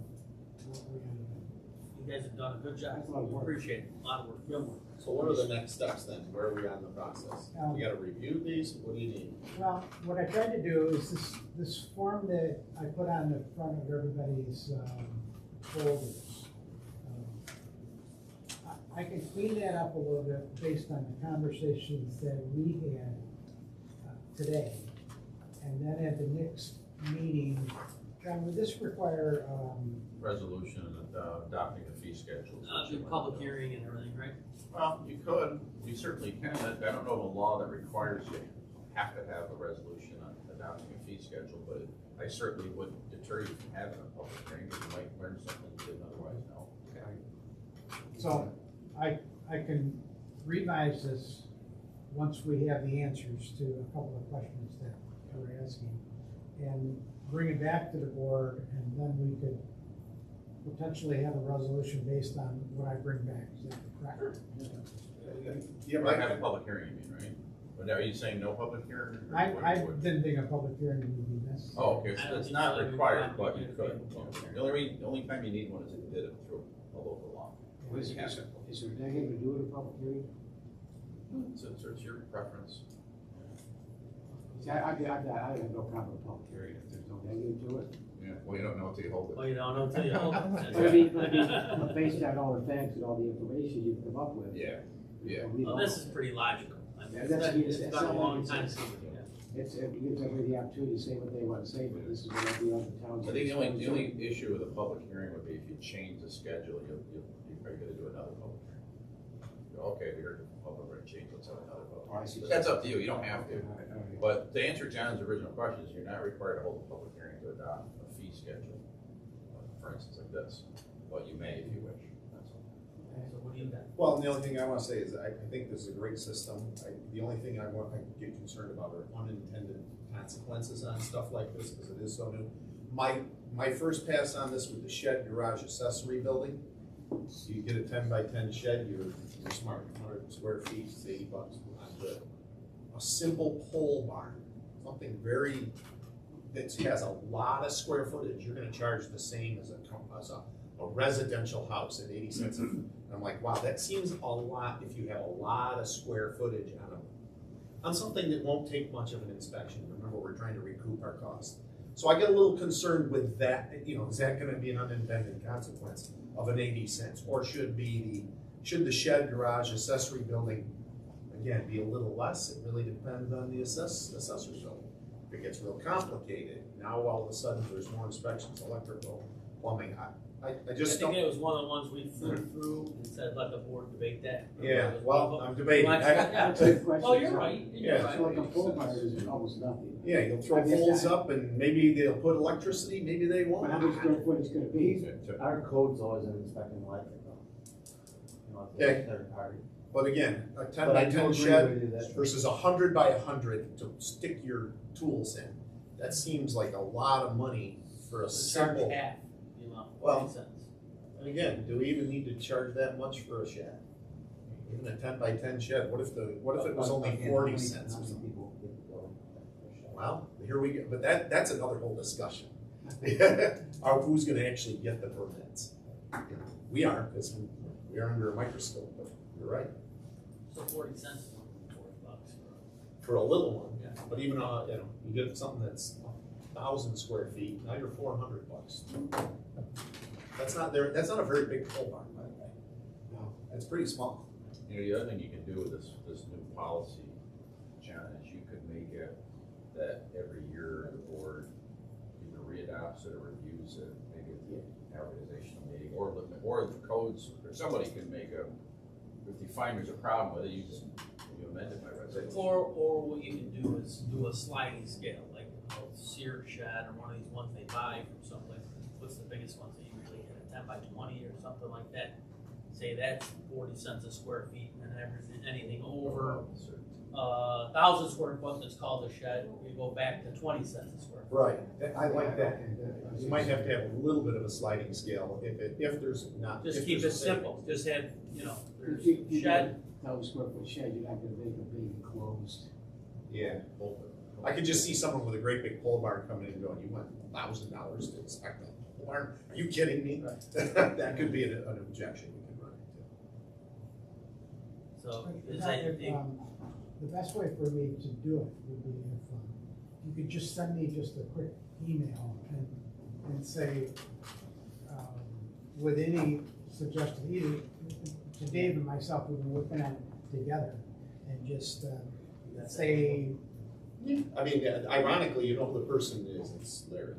we had. You guys have done a good job, That's a lot of work. appreciate it, a lot of work. Good. So what are the next steps then? Where are we on the process? We gotta review these, what do you need? Well, what I tried to do is this form that I put on the front of everybody's folders. I can clean that up a little bit based on the conversations that we had today. And then at the next meeting, John, would this require, Resolution and adopting the fee schedule. The public hearing and everything, right? Well, you could, you certainly can. I don't know of a law that requires you have to have a resolution on adopting a fee schedule, but I certainly wouldn't deter you from having a public hearing, because you might learn something you didn't otherwise know. so I can revise this once we have the answers to a couple of questions that we're asking, and bring it back to the board, and then we could potentially have a resolution based on what I bring back. Is that correct? You might have a public hearing, you mean, right? But are you saying no public hearing? or I what? didn't think a public hearing would be necessary. Oh, okay, I so don't it's think not so. required, but you could. The only time you need one is if you did it through a local law. Is there anything to do with a public hearing? So it's your preference. See, I have no problem with public hearing if there's no negative to it. Yeah, well, you don't know until you hold Well, it. you don't know until you hold it. But I mean, based on all the facts and all the information you've come up with. Yeah, yeah. Well, this is pretty logical. I mean, Yeah, it's been a long time since we did that. It gives everybody the opportunity to say what they want to say, but this is what I'll be on the town's. I think the only issue with a public hearing would be if you change the schedule, you're probably gonna do another public hearing. Okay, we heard the public, we're gonna change, let's have another public Oh, I see. hearing. That's up to you, you don't have to. All right. But to answer John's original question, is you're not required to hold a public hearing to adopt a fee schedule, for instance, like this. But you may if you wish, that's all. So what do you got? Well, and the only thing I wanna say is I think this is a great system. The only thing I get concerned about are unintended consequences on stuff like this, because it is so new. My first pass on this with the shed garage accessory building, you get a 10 by 10 shed, you're smart, 100 square feet, it's $80, I'm good. A simple pole barn, something that has a lot of square footage, you're gonna charge the same as a residential house at 80 cents. And I'm like, wow, that seems a lot if you have a lot of square footage on something that won't take much of an inspection. Remember, we're trying to recoup our costs. So I get a little concerned with that, is that gonna be an unintended consequence of an 80 cents? Or should the shed garage accessory building, again, be a little less? It really depends on the accessory building. If it gets real complicated, now all of a sudden there's more inspections, electrical, plumbing. I just think don't. it was one of the ones we flew through and said, let the board debate that. Yeah, well, I'm debating. That's a good question. Well, you're right. You're Yeah. right. So like a pole barn is almost nothing. Yeah, you'll throw poles up and maybe they'll put electricity, maybe they But how won't. much square foot is gonna be? Our code's always in inspecting electric though. You know, it's Okay. a third party. But again, a 10 But by I do 10 agree shed with you that- versus 100 by 100 to stick your tools in. That seems like a lot of money for a Charge simple. half, Well, 40 cents. And again, do we even need to charge that much for a shed? Even a 10 by 10 shed, what if it was only Again, 40 how many- cents how or many something? people get to go for a shot? Well, here we go, but that's another whole discussion. Who's gonna actually get the permits? We are, because we are under a microscope, but you're right. So 40 cents, $40. For a little one, Yeah. but even, you get something that's 1,000 square feet, now you're $400. That's not a very big pole barn, by the way. No, it's pretty small. You know, the other thing you can do with this new policy, John, is you could make it that every year the board either readopts it or reviews it, maybe at the organizational meeting, or the codes, or somebody can make if you find there's a problem with it, you amend it by resolution. Or what you can do is do a sliding scale, like a Sears shed or one of these ones they buy from someplace. What's the biggest ones they usually hit, a 10 by 20 or something like that? Say that's 40 cents a square feet, and then anything over 1,000 square foot that's called a shed, you go back to 20 cents a square foot. Right, I like that. You might have to have a little bit of a sliding scale if there's not. Just if keep it there's a- simple, just have, there's If you shed, 1,000 square foot shed, you're not gonna make a big enclosed. Yeah. I could just see someone with a great big pole barn coming in and going, you want $1,000 to inspect that pole barn? Are you kidding me? That could be an objection we could run into. so If, is that, the best way for me to do it would be if you could just send me just a quick email and say, with any suggestion, either to Dave and myself, we've been working on it together, and just say, I mean, ironically, you know who the person is, it's Larry.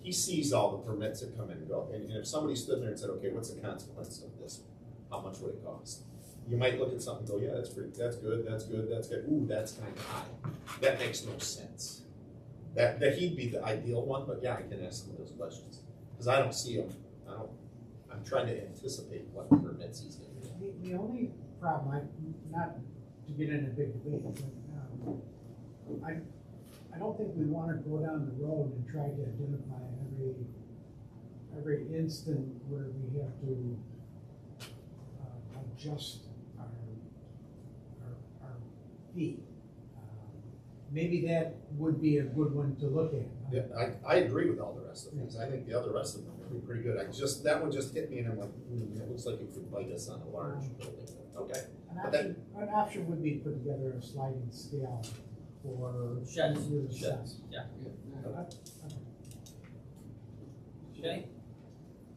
He sees all the permits that come in and go, and if somebody stood there and said, okay, what's the consequence of this? How much would it cost? You might look at something and go, yeah, that's good, that's good. Ooh, that's kind of high. That makes no sense. That he'd be the ideal one, but yeah, I can ask him those questions. Because I don't see him, I'm trying to anticipate what permits he's gonna do. the only problem, not to get in a big debate, but I don't think we want to go down the road and try to identify every instant where we have to adjust our fee. Maybe that would be a good one to look at. Yeah, I agree with all the rest of these. I think the other rest of them are pretty good. That one just hit me and I'm like, it looks like it could bite us on a large building. Okay. An option would be to put together a sliding scale for Sheds. sheds. yeah, okay?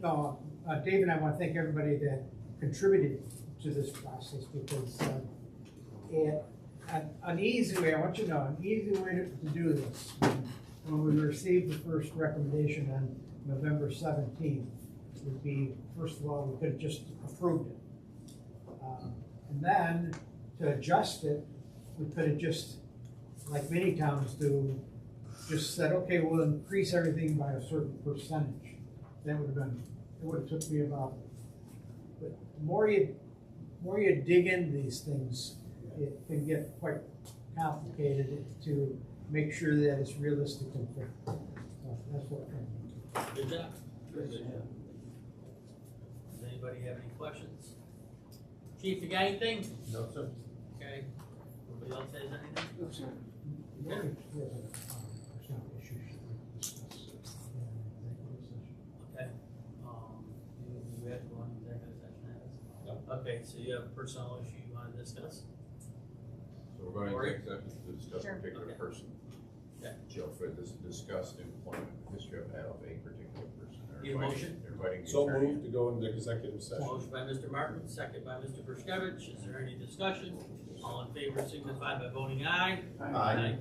No, Dave and I want to thank everybody that contributed to this process, because an easy way, I want you to know, an easy way to do this, when we received the first recommendation on November 17th, would be, first of all, we could have just approved it. And then, to adjust it, we could have just, like many towns do, just said, okay, we'll increase everything by a certain percentage. That would have been, it would have took me about, but the more you dig into these things, it can get quite complicated to make sure that it's realistic and fair. So that's what we're trying to do. Good job. Very good job. Does anybody have any questions? Chief, you got anything? No, sir. Okay. Nobody else has anything? No, sir. There's personnel issues we discuss in executive session. Okay. You have to go on executive session, No. Okay, so you have a personnel issue you want to discuss? So we're going Lori? to executive to discuss a Sure. particular Okay. person. Okay. Joe, for this discussed employment history of a particular person. They're Need a inviting- motion? They're inviting the So attorney. moved to go into executive session. Motion by Mr. Martin, second by Mr. Perskevich. Is there any discussion? All in favor signify by voting aye. Aye.